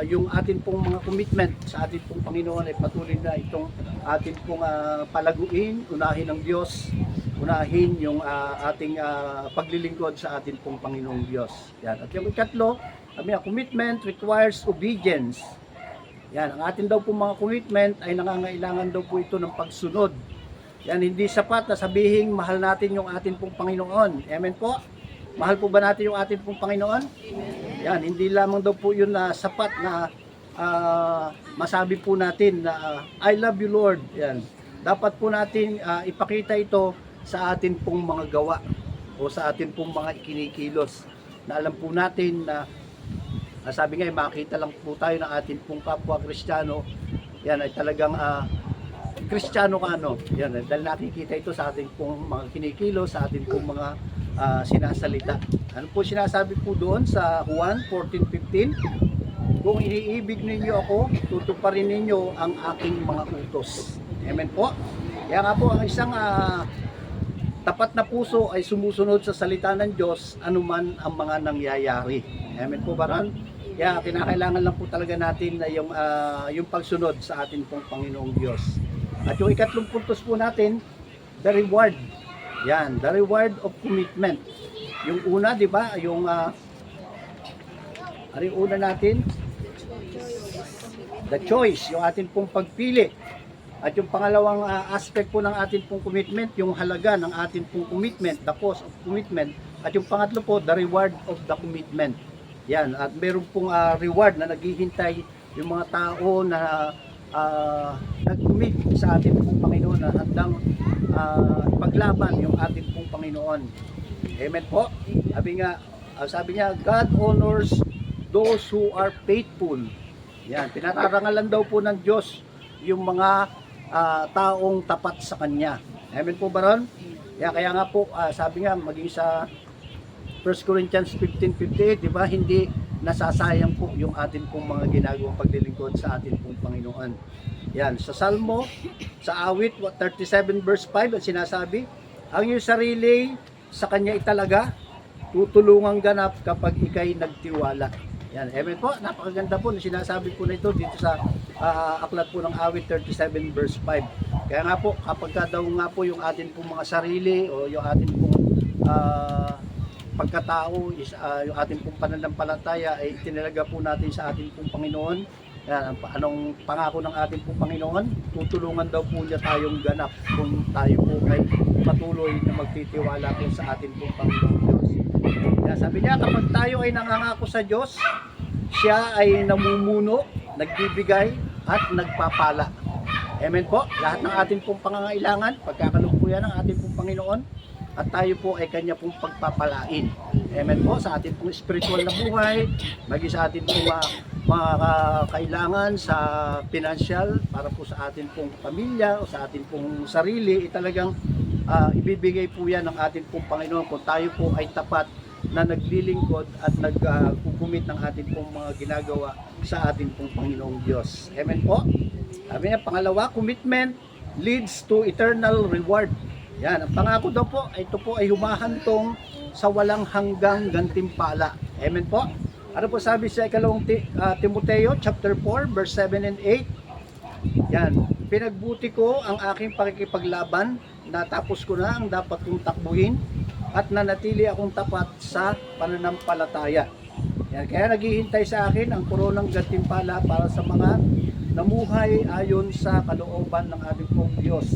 yung atin pong mga commitment sa atin pong Panginoon ay patuloy na itong atin pong palaguin, unahin ng Diyos, unahin yung ating paglilingkod sa atin pong Panginoong Diyos. Yan. At yung ikatlo, commitment requires obedience. Yan, ang atin daw pong mga commitment ay nangangailangan daw po ito ng pagsunod. Yan, hindi sapat na sabihin mahal natin yung atin pong Panginoon. Amen po? Mahal po ba natin yung atin pong Panginoon? Yan, hindi lamang daw po yun na sapat na masabi po natin na I love you Lord. Yan. Dapat po natin ipakita ito sa atin pong mga gawa o sa atin pong mga ikinikilos na alam po natin na sabi nga makita lang po tayo ng atin pong kapwa Kristiyano, yan ay talagang Kristiyano ka ano. Yan, dahil nakikita ito sa atin pong mga kinikilos, sa atin pong mga sinasalita. Ano po sinasabi po doon sa Juan 14:15? Kung iniibig ninyo ako, tutuparin ninyo ang aking mga utos. Amen po? Kaya nga po ang isang tapat na puso ay sumusunod sa salita ng Diyos anuman ang mga nangyayari. Amen po ba ron? Kaya kinakailangan lang po talaga natin na yung pagsunod sa atin pong Panginoong Diyos. At yung ikatlong puntos po natin, the reward. Yan, the reward of commitment. Yung una, di ba? Yung ano yung una natin? The choice, yung atin pong pagpili. At yung pangalawang aspect po ng atin pong commitment, yung halaga ng atin pong commitment, the cost of commitment. At yung pangatlo po, the reward of the commitment. Yan, at meron pong reward na naghihintay yung mga tao na nag-commit sa atin pong Panginoon na handang paglaban yung atin pong Panginoon. Amen po. Sabi niya, God honors those who are faithful. Yan, pinatarangalan daw po ng Diyos yung mga taong tapat sa Kanya. Amen po ba ron? Yan, kaya nga po, sabi nga, maging sa 1 Corinthians 15:58, di ba, hindi nasasayang po yung atin pong mga ginagawang paglilingkod sa atin pong Panginoon. Yan, sa Salmo, sa awit 37 verse 5, at sinasabi, ang iyong sarili sa Kanya italaga, tutulungang ganap kapag ikay nagtiwala. Yan, amen po, napakaganda po na sinasabi po na ito dito sa aklat po ng awit 37 verse 5. Kaya nga po, kapag daw nga po yung atin pong mga sarili o yung atin pong pagkatao is yung ating pong pananampalataya ay tinalaga po natin sa ating pong Panginoon. Yan, anong pangako ng ating pong Panginoon? Tutulungan daw po niya tayong ganap kung tayo po ay patuloy na magtitiwala po sa ating pong Panginoon Diyos. Yan, sabi niya, kapag tayo ay nangangako sa Diyos, siya ay namumuno, nagbibigay at nagpapala. Amen po. Lahat ng ating pong pangangailangan, pagkakalungkuyan ng ating pong Panginoon, at tayo po ay Kanya pong pagpapalain. Amen po, sa ating pong spiritual na buhay, maging sa ating pong mga kailangan sa financial, para po sa ating pong pamilya o sa ating pong sarili, talagang ibibigay po yan ng ating pong Panginoon kung tayo po ay tapat na naglilingkod at nagkukumit ng ating pong mga ginagawa sa ating pong Panginoong Diyos. Amen po. Sabi niya, pangalawa, commitment leads to eternal reward. Yan, ang pangako daw po, ito po ay humahantong sa walang hanggang gantimpala. Amen po. Ano po sabi sa ikalawang Timoteo chapter 4 verse 7 and 8? Yan, pinagbuti ko ang aking pakikipaglaban, natapos ko na ang dapat kong takbuhin, at nanatili akong tapat sa pananampalataya. Yan, kaya naghihintay sa akin ang koronang gantimpala para sa mga namuhay ayon sa kalooban ng ating pong Diyos.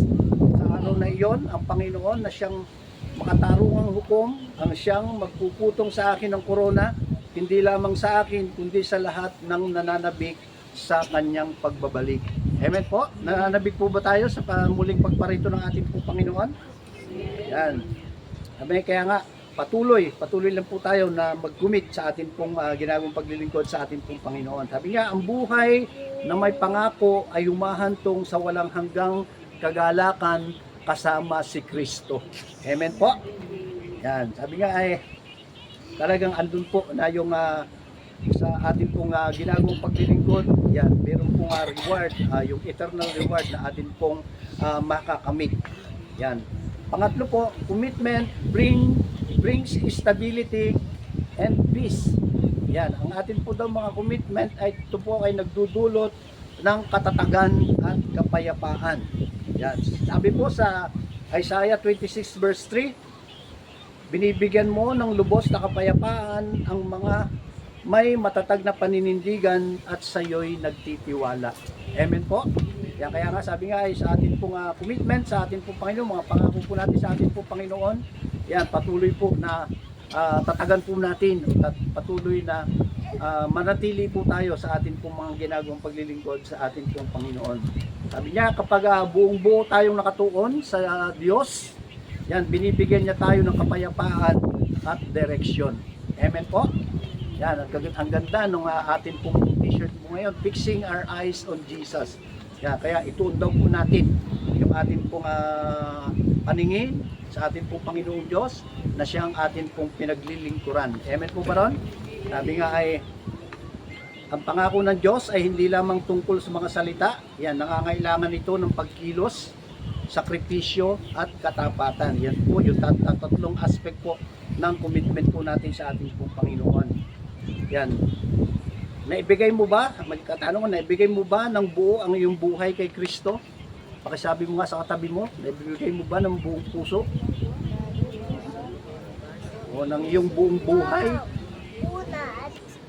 Sa araw na iyon, ang Panginoon na siyang makatarungang hukom, ang siyang magpuputong sa akin ng korona, hindi lamang sa akin, kundi sa lahat ng nananabik sa kanyang pagbabalik. Amen po? Nananabik po ba tayo sa muling pagparito ng ating pong Panginoon? Yan. Amen, kaya nga, patuloy lang po tayo na mag-commit sa ating pong ginagawang paglilingkod sa ating pong Panginoon. Sabi nga, ang buhay na may pangako ay humahantong sa walang hanggang kagalakan kasama si Kristo. Amen po. Yan, sabi nga ay talagang andun po na yung sa ating pong ginagawang paglilingkod, yan, meron pong reward, yung eternal reward na ating pong makakamit. Yan. Pangatlo po, commitment brings stability and peace. Yan, ang atin po daw mga commitment ay ito po ay nagdudulot ng katatagan at kapayapaan. Yan. Sabi po sa Isaiah 26 verse 3, binibigyan mo ng lubos na kapayapaan ang mga may matatag na paninindigan at sayo'y nagtitiwala. Amen po. Yan, kaya nga sabi nga ay sa atin pong commitment sa atin pong Panginoon, mga pangako po natin sa atin pong Panginoon, yan, patuloy po na tatagan po natin at patuloy na manatili po tayo sa atin pong mga ginagawang paglilingkod sa atin pong Panginoon. Sabi niya, kapag buong buo tayong nakatuon sa Diyos, yan, binibigyan niya tayo ng kapayapaan at direksyon. Amen po. Yan, ang ganda ng atin pong t-shirt po ngayon, fixing our eyes on Jesus. Yan, kaya ituon daw po natin yung atin pong paningin sa atin pong Panginoong Diyos na siyang atin pong pinaglilingkuran. Amen po ba ron? Sabi nga ay ang pangako ng Diyos ay hindi lamang tungkol sa mga salita. Yan, nangangailangan ito ng pagkilos, sakripisyo at katapatan. Yan po yung tatlong aspect po ng commitment po natin sa ating pong Panginoon. Yan. Naibigay mo ba, magkatanong, naibigay mo ba ng buo ang iyong buhay kay Kristo? Pakisabi mo nga sa katabi mo, naibigay mo ba ng buong puso? o ng iyong buong buhay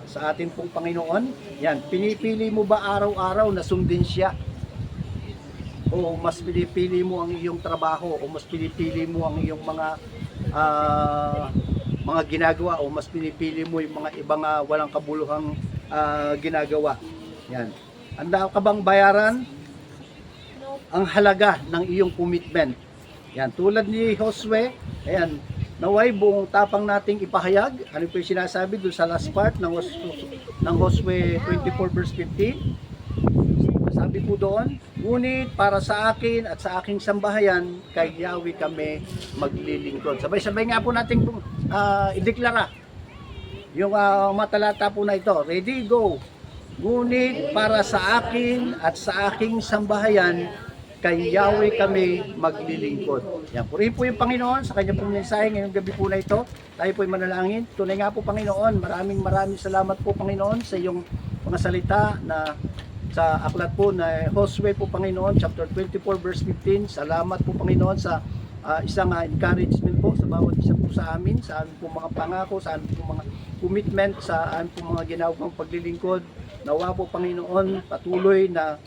sa atin pong Panginoon. Yan, pinipili mo ba araw-araw na sundin siya? O mas pinipili mo ang iyong trabaho, o mas pinipili mo ang iyong mga ginagawa, o mas pinipili mo yung mga ibang walang kabuluhang ginagawa? Yan. Handa ka bang bayaran ang halaga ng iyong commitment? Yan, tulad ni Josue, ayan, naway buong tapang nating ipahayag. Ano po yung sinasabi doon sa last part ng Josue 24 verse 15? Sabi po doon, ngunit para sa akin at sa aking sambahayan, kay Yahweh kami maglilingkod. Sabay-sabay nga po natin ideklara yung matalata po na ito. Ready, go! Ngunit para sa akin at sa aking sambahayan, kay Yahweh kami maglilingkod. Yan, purihin po yung Panginoon sa kanya pong mensahe ngayong gabi po na ito. Tayo po ay manalangin. Tunay nga po Panginoon, maraming salamat po Panginoon sa iyong mga salita na sa aklat po na Josue po Panginoon, chapter 24 verse 15. Salamat po Panginoon sa isang encouragement po sa bawat isa po sa amin po mga pangako, sa amin po mga commitment, sa amin po mga ginawang paglilingkod. Nawa po Panginoon, patuloy na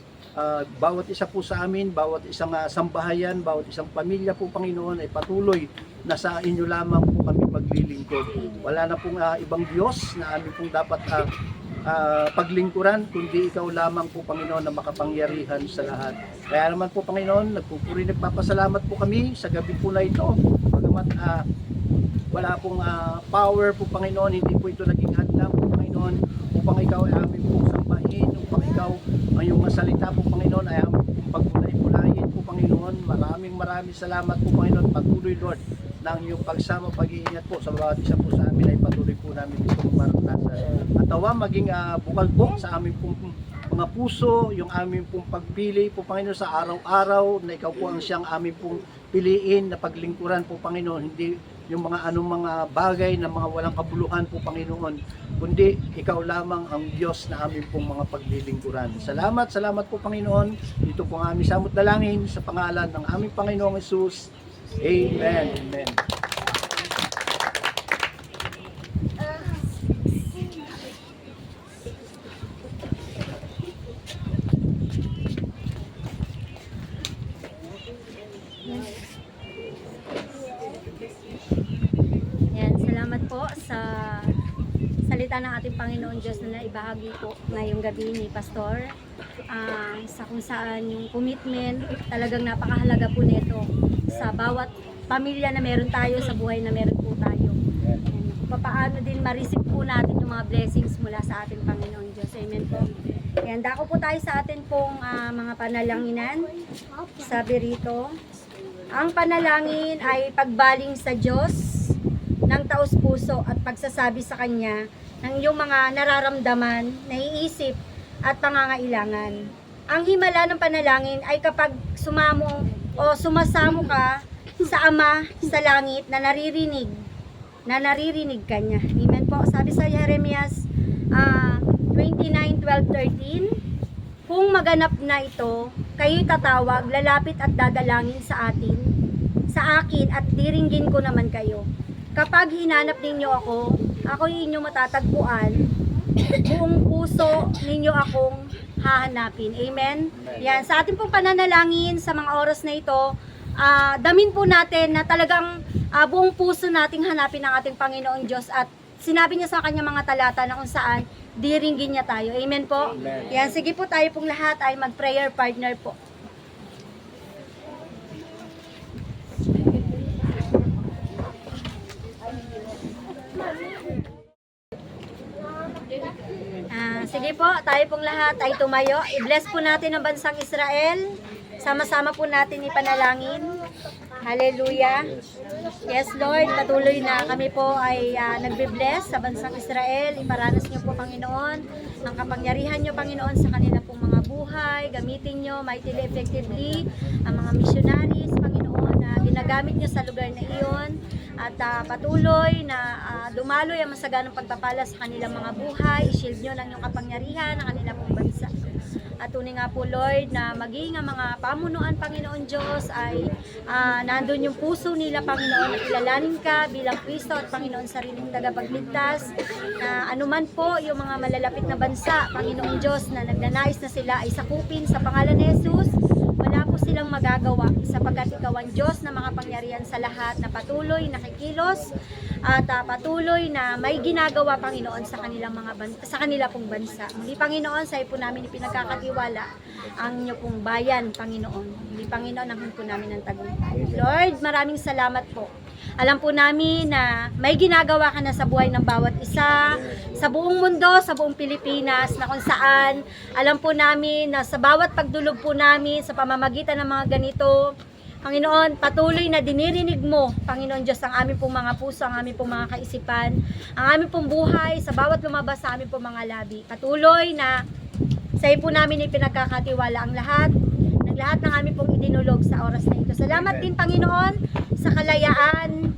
bawat isa po sa amin, bawat isang sambahayan, bawat isang pamilya po Panginoon ay patuloy na sa inyo lamang po kami maglilingkod. Wala na pong ibang Diyos na amin pong dapat paglingkuran, kundi ikaw lamang po Panginoon na makapangyarihan sa lahat. Kaya naman po Panginoon, nagpapasalamat po kami sa gabi po na ito. Bagamat wala pong power po Panginoon, hindi po ito naging hadlang po Panginoon upang ikaw ay amin pong sambahin, upang ikaw ang iyong masalita po Panginoon ay amin pong pagpulay-pulayin po Panginoon. Maraming salamat po Panginoon. Patuloy Lord ng iyong pagsama, pag-iingat po sa bawat isa po sa amin ay patuloy po namin itong maranasan. At tawa maging bukal po sa amin pong mga puso, yung amin pong pagpili po Panginoon sa araw-araw na ikaw po ang siyang amin pong piliin na paglingkuran po Panginoon. Hindi yung mga mga bagay na mga walang kabuluhan po Panginoon, kundi ikaw lamang ang Diyos na amin pong mga paglilingkuran. Salamat po Panginoon. Ito po ang aming samot dalangin sa pangalan ng aming Panginoong Jesus. Amen. Amen. Yan, salamat po sa salita ng ating Panginoon Diyos na naibahagi po ngayong gabi ni Pastor. Sa kung saan yung commitment, talagang napakahalaga po nito sa bawat pamilya na meron tayo, sa buhay na meron po tayo. Paano din ma-receive po natin yung mga blessings mula sa ating Panginoon Diyos. Amen po. Yan, dako po tayo sa atin pong mga panalanginan. Sabi rito, ang panalangin ay pagbaling sa Diyos ng taos puso at pagsasabi sa Kanya ng iyong mga nararamdaman, naiisip at pangangailangan. Ang himala ng panalangin ay kapag sumasamo ka sa Ama sa langit na naririnig Kanya. Amen po. Sabi sa Jeremias 29:12-13, kung maganap na ito, kayo'y tatawag, lalapit at dadalangin sa akin at diringgin ko naman kayo. Kapag hinanap ninyo ako'y inyong matatagpuan, buong puso ninyo akong hahanapin. Amen? Yan, sa ating pong pananalangin sa mga oras na ito, damin po natin na talagang buong puso nating hanapin ang ating Panginoong Diyos at sinabi niya sa kanya mga talata na kung saan diringgin niya tayo. Amen po? Amen. Yan, sige po tayo pong lahat ay mag-prayer partner po. Sige po, tayo pong lahat ay tumayo. I-bless po natin ang bansang Israel. Sama-sama po natin ipanalangin. Hallelujah. Yes Lord, patuloy na kami po ay nagbe-bless sa bansang Israel. Iparanas niyo po Panginoon ang kapangyarihan niyo Panginoon sa kanila pong mga buhay. Gamitin niyo mightily effectively ang mga missionaries Panginoon na ginagamit niyo sa lugar na iyon. At patuloy na dumaloy ang masaganang pagpapala sa kanilang mga buhay. I-shield niyo ng iyong kapangyarihan ang kanilang pong bansa. At tunay nga po, Lord, na maging ang mga pamunuan, Panginoon Diyos, ay nandun yung puso nila, Panginoon, at kilalanin ka bilang Kristo at Panginoon sariling tagapagligtas, na anuman po yung mga malalapit na bansa, Panginoon Diyos, na nagnanais na sila ay sakupin sa pangalan ni Jesus, wala po silang magagawa sapagkat ikaw ang Diyos na makapangyarihan sa lahat, na patuloy na kikilos at patuloy na may ginagawa, Panginoon, sa kanilang sa kanila pong bansa. Muli, Panginoon, sa iyo po namin ipinagkakatiwala ang inyo pong bayan, Panginoon. Muli, Panginoon, ang po namin ng tagumpay. Lord, maraming salamat po. Alam po namin na may ginagawa ka na sa buhay ng bawat isa, sa buong mundo, sa buong Pilipinas, na kung saan, alam po namin na sa bawat pagdulog po namin, sa pamamagitan ng mga ganito, Panginoon, patuloy na dinirinig mo, Panginoon Diyos, ang aming pong mga puso, ang aming pong mga kaisipan, ang aming pong buhay, sa bawat lumabas sa aming pong mga labi. Patuloy na sa iyo po namin ipinagkakatiwala ang lahat ng aming pong idinulog sa oras na ito. Salamat din, Panginoon, sa kalayaan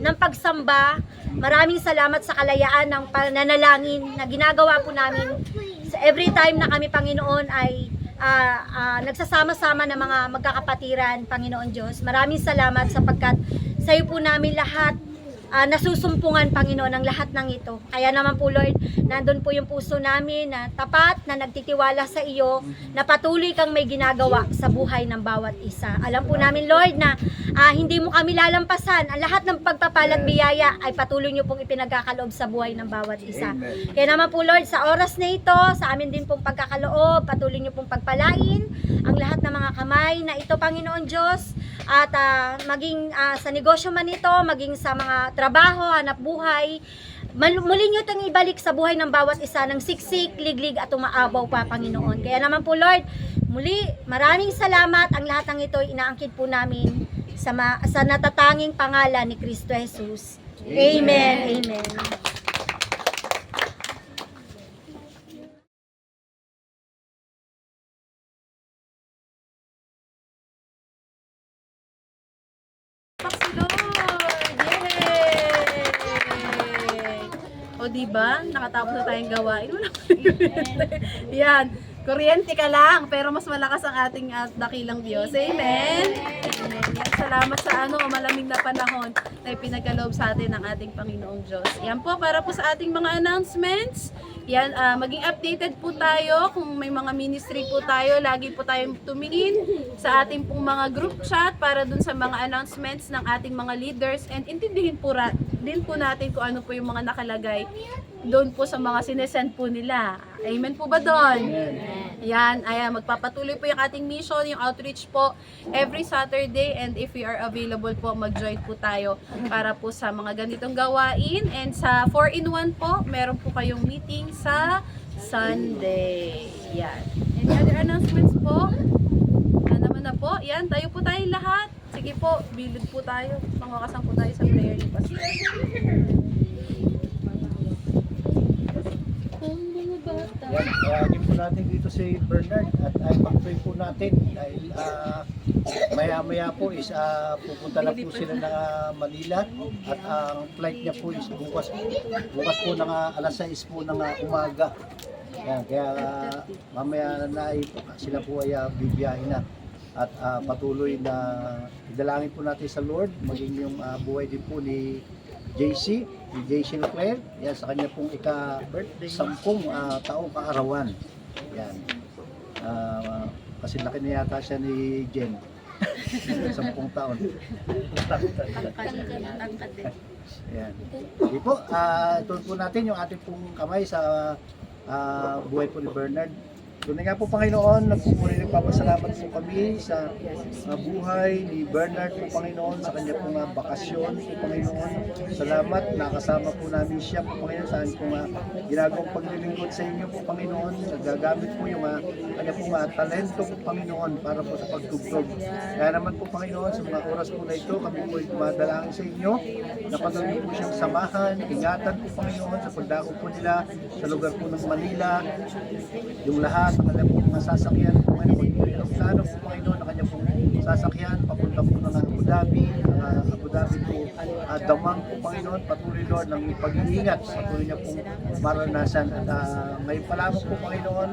ng pagsamba. Maraming salamat sa kalayaan ng pananalangin na ginagawa po namin sa every time na kami, Panginoon, ay nagsasama-sama ng mga magkakapatiran, Panginoon Diyos. Maraming salamat sapagkat sa iyo po namin lahat nasusumpungan, Panginoon, ang lahat ng ito. Kaya naman po, Lord, nandun po yung puso namin na tapat, na nagtitiwala sa iyo, na patuloy kang may ginagawa sa buhay ng bawat isa. Alam po namin, Lord, na hindi mo kami lalampasan. Ang lahat ng pagpapalat biyaya ay patuloy niyo pong ipinagkakaloob sa buhay ng bawat isa. Amen. Kaya naman po, Lord, sa oras na ito, sa amin din pong pagkakaloob, patuloy niyo pong pagpalain ang lahat ng mga kamay na ito, Panginoon Diyos, at maging sa negosyo man ito, maging sa mga trabaho, hanap buhay, muli nyo itong ibalik sa buhay ng bawat isa ng siksik, liglig at umaabaw pa, Panginoon. Kaya naman po, Lord, muli, maraming salamat. Ang lahat ng ito inaangkin po namin sa natatanging pangalan ni Kristo Jesus. Amen. Amen. Praise the Lord! Yay! O diba? Nakatapos na tayong gawain. Wala pa rin. Yan. Kuryente ka lang, pero mas malakas ang ating dakilang Diyos. Amen? Amen. Yan. Salamat sa malamig na panahon na ipinagkaloob sa atin ng ating Panginoong Diyos. Yan po, para po sa ating mga announcements. Yan, maging updated po tayo kung may mga ministry po tayo. Lagi po tayong tumingin sa ating pong mga group chat para dun sa mga announcements ng ating mga leaders, and intindihin po din po natin kung ano po yung mga nakalagay doon po sa mga sinesend po nila. Amen po ba doon? Yan, ayan, magpapatuloy po yung ating mission, yung outreach po every Saturday, and if we are available po, mag-join po tayo para po sa mga ganitong gawain. And sa 4-in-1 po, meron po kayong meeting sa Sunday. Yan. Any other announcements po? Naman na po. Yan, tayo po tayong lahat. Sige po, bilid po tayo. Mangwakasan po tayo sa prayer ni Pastor. Yan, tawagin po natin dito si Bernard at ay pag-pray po natin dahil maya-maya po is pupunta na po sila ng Manila at ang flight niya po is bukas po ng alas 6 po ng umaga. Yan, kaya mamaya na sila po ay bibiyahin na at patuloy na idalangin po natin sa Lord maging yung buhay din po ni JC Leclerc, yan, sa kanya pong ika-10 taong kaarawan. Yan. Kasi laki na yata siya ni Jen. 10 taon. Yan. Sige po, ituon po natin yung ating pong kamay sa buhay po ni Bernard. Doon nga po, Panginoon, nagpapasalamat po kami sa buhay ni Bernard po, Panginoon, sa kanya pong bakasyon po, Panginoon. Salamat, nakasama po namin siya po, Panginoon, saan po ginagawang paglilingkod sa inyo po, Panginoon. Nagagamit po yung kanya pong talento po, Panginoon, para po sa pagtugtog. Kaya naman po, Panginoon, sa mga oras po na ito, kami po ay dumadalangin sa inyo. Napatuloy po siyang samahan, ingatan po, Panginoon, sa pagdako po nila sa lugar po ng Manila. Yung lahat, ang alam po mga sasakyan po ngayon, magiging plano po Panginoon na kanya pong sasakyan, papunta po ng Abu Dhabi po, Damang po Panginoon. Panginoon, patuloy Lord ng pag-iingat, patuloy niya pong maranasan. At ngayon pa lamang po Panginoon,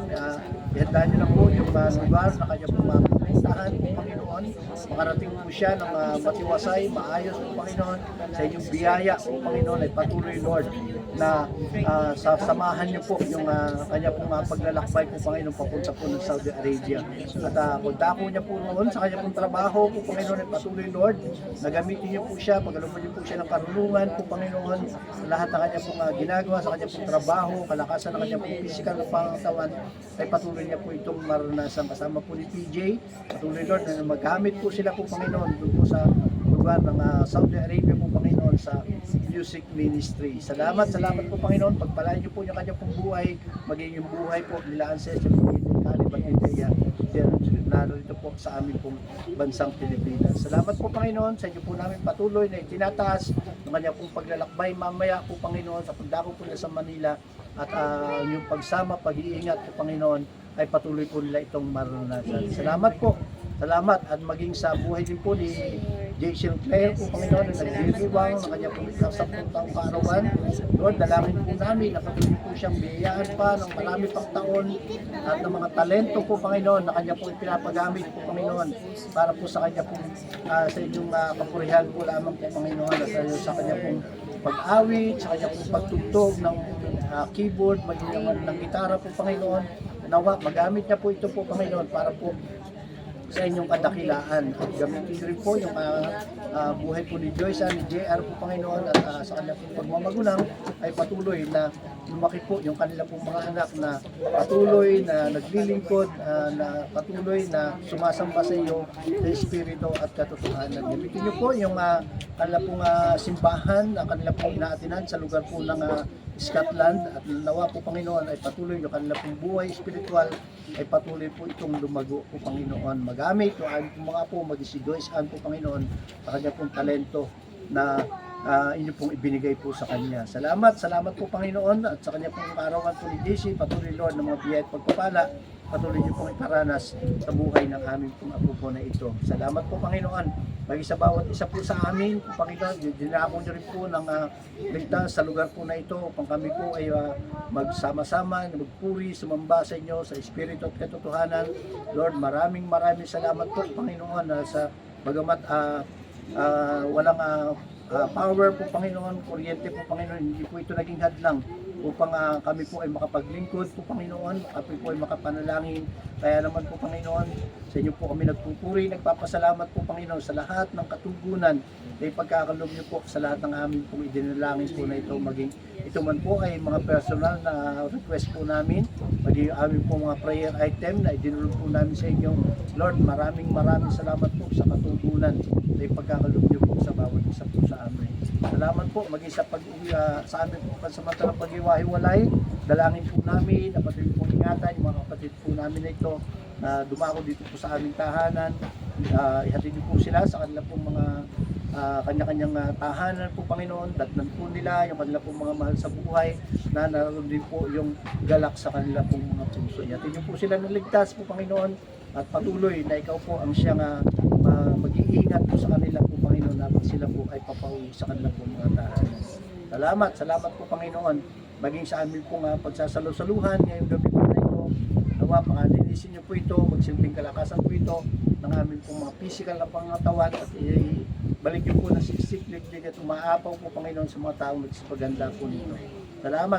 ihandaan niyo na po yung lugar na kanya pong mapuntahan po Panginoon. Makarating po siya ng matiwasay, maayos po Panginoon. Sa inyong biyaya po Panginoon ay patuloy Lord na sasamahan niyo po yung kanya pong paglalakbay po Panginoon papunta po ng Saudi Arabia. At pagdako niya po noon sa kanya pong trabaho po Panginoon ay patuloy Lord na gamitin niyo po siya, pagkalooban niyo po siya ng karunungan po Panginoon sa lahat ng kanya pong ginagawa, sa kanya pong trabaho, kalakasan ng kanya pong physical na pangatawan ay patuloy niya po itong maranasan kasama po ni PJ. Patuloy Lord na magamit po sila po Panginoon doon po sa lugar ng Saudi Arabia po Panginoon sa music ministry. Salamat po Panginoon. Pagpalain niyo po yung kanya pong buhay, maging yung buhay po nila ancestors po Caleb at Ideya narito po sa amin pong bansang Pilipinas. Salamat po Panginoon sa inyo po namin patuloy na itinataas ng kanya pong paglalakbay mamaya po Panginoon sa pagdako po nila sa Manila at yung pagsama, pag-iingat po Panginoon ay patuloy po nila itong maranasan. Salamat po. Salamat at maging sa buhay din po ni J. Sinclair po Panginoon na nagdiriwang ng kanya pong 10 taong kaarawan. Lord, dalangin po namin na patuloy po siyang biyayaan pa ng marami pang taon at ng mga talento po Panginoon na kanya po ipinapagamit po Panginoon para po sa kanya po sa inyong kapurihan po lamang po Panginoon at sa kanya pong pag-awit, sa kanya pong pagtugtog ng keyboard, maging naman ng gitara po Panginoon. Nawa, magamit niya po ito po Panginoon para po sa inyong kadakilaan at gamitin rin po yung buhay po ni Joyce ni JR po Panginoon at sa kanilang pagmamagulang ay patuloy na lumaki po yung kanila pong mga anak na patuloy na naglilingkod, na patuloy na sumasamba sa iyo sa Espiritu at katotohanan. Gamitin niyo po yung kanila pong simbahan, ang kanila pong inaatinan sa lugar po ng Scotland at nawa po Panginoon ay patuloy yung kanila pong buhay espiritual ay patuloy po itong lumago po Panginoon. Magamit yung mga po mag-isigoysan po Panginoon sa kanya pong talento na inyo pong ibinigay po sa kanya. Salamat po Panginoon at sa kanya pong kaarawan po ni JC, patuloy Lord ng mga biyaya at pagpapala, patuloy niyo pong iparanas sa buhay ng aming pong apo po na ito. Salamat po Panginoon. Maging sa bawat isa po sa amin, po Panginoon, dinako niyo rin po ng ligtas sa lugar po na ito upang kami po ay magsama-sama, magpuri, sumamba sa inyo sa Espiritu at katotohanan. Lord, maraming salamat po Panginoon sa bagamat walang power po Panginoon, kuryente po Panginoon, hindi po ito naging hadlang upang kami po ay makapaglingkod po Panginoon, kami po ay makapanalangin. Kaya naman po Panginoon, sa inyo po kami nagpupuri, nagpapasalamat po Panginoon sa lahat ng katugunan na ipagkakaloob niyo po sa lahat ng aming pong idinalangin po na ito, maging ito man po ay mga personal na request po namin, maging aming po mga prayer item na idinulog po namin sa inyo. Lord, maraming salamat po sa katugunan na ipagkakaloob niyo po sa bawat isa po sa amin. Salamat po maging sa pag-uwi sa amin po pansamantalang pag-iwahiwalay. Dalangin po namin, napatuloy po ingatan yung mga kapatid po namin na ito na dumako dito po sa aming tahanan. Ihatid niyo po sila sa kanila pong mga kanya-kanyang tahanan po Panginoon. Datnan po nila yung kanila pong mga mahal sa buhay na naroon din po yung galak sa kanila pong mga puso. Ihatid niyo po sila ng ligtas po Panginoon at patuloy na ikaw po ang siyang mag-iingat po sa kanila po Panginoon habang sila po ay papauwi sa kanila po mga tahanan. Salamat po Panginoon. Maging sa amin pong pagsasalusaluhan ngayong gabi po na ito. Nawa, pangalinisin niyo po ito, magsilbing kalakasan po ito ng amin pong mga physical na pangatawan at balik niyo po na siksik-liklik at umaapaw po Panginoon sa mga taong nagsipaganda po nito.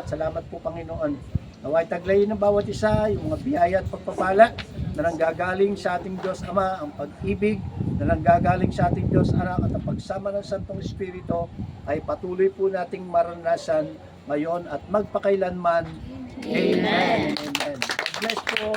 Salamat po Panginoon. Naway taglayin ng bawat isa yung mga biyaya at pagpapala na nanggagaling sa ating Diyos Ama, ang pag-ibig na nanggagaling sa ating Diyos Anak at ang pagsama ng Santong Espiritu ay patuloy po nating maranasan ngayon at magpakailanman. Amen. God bless po.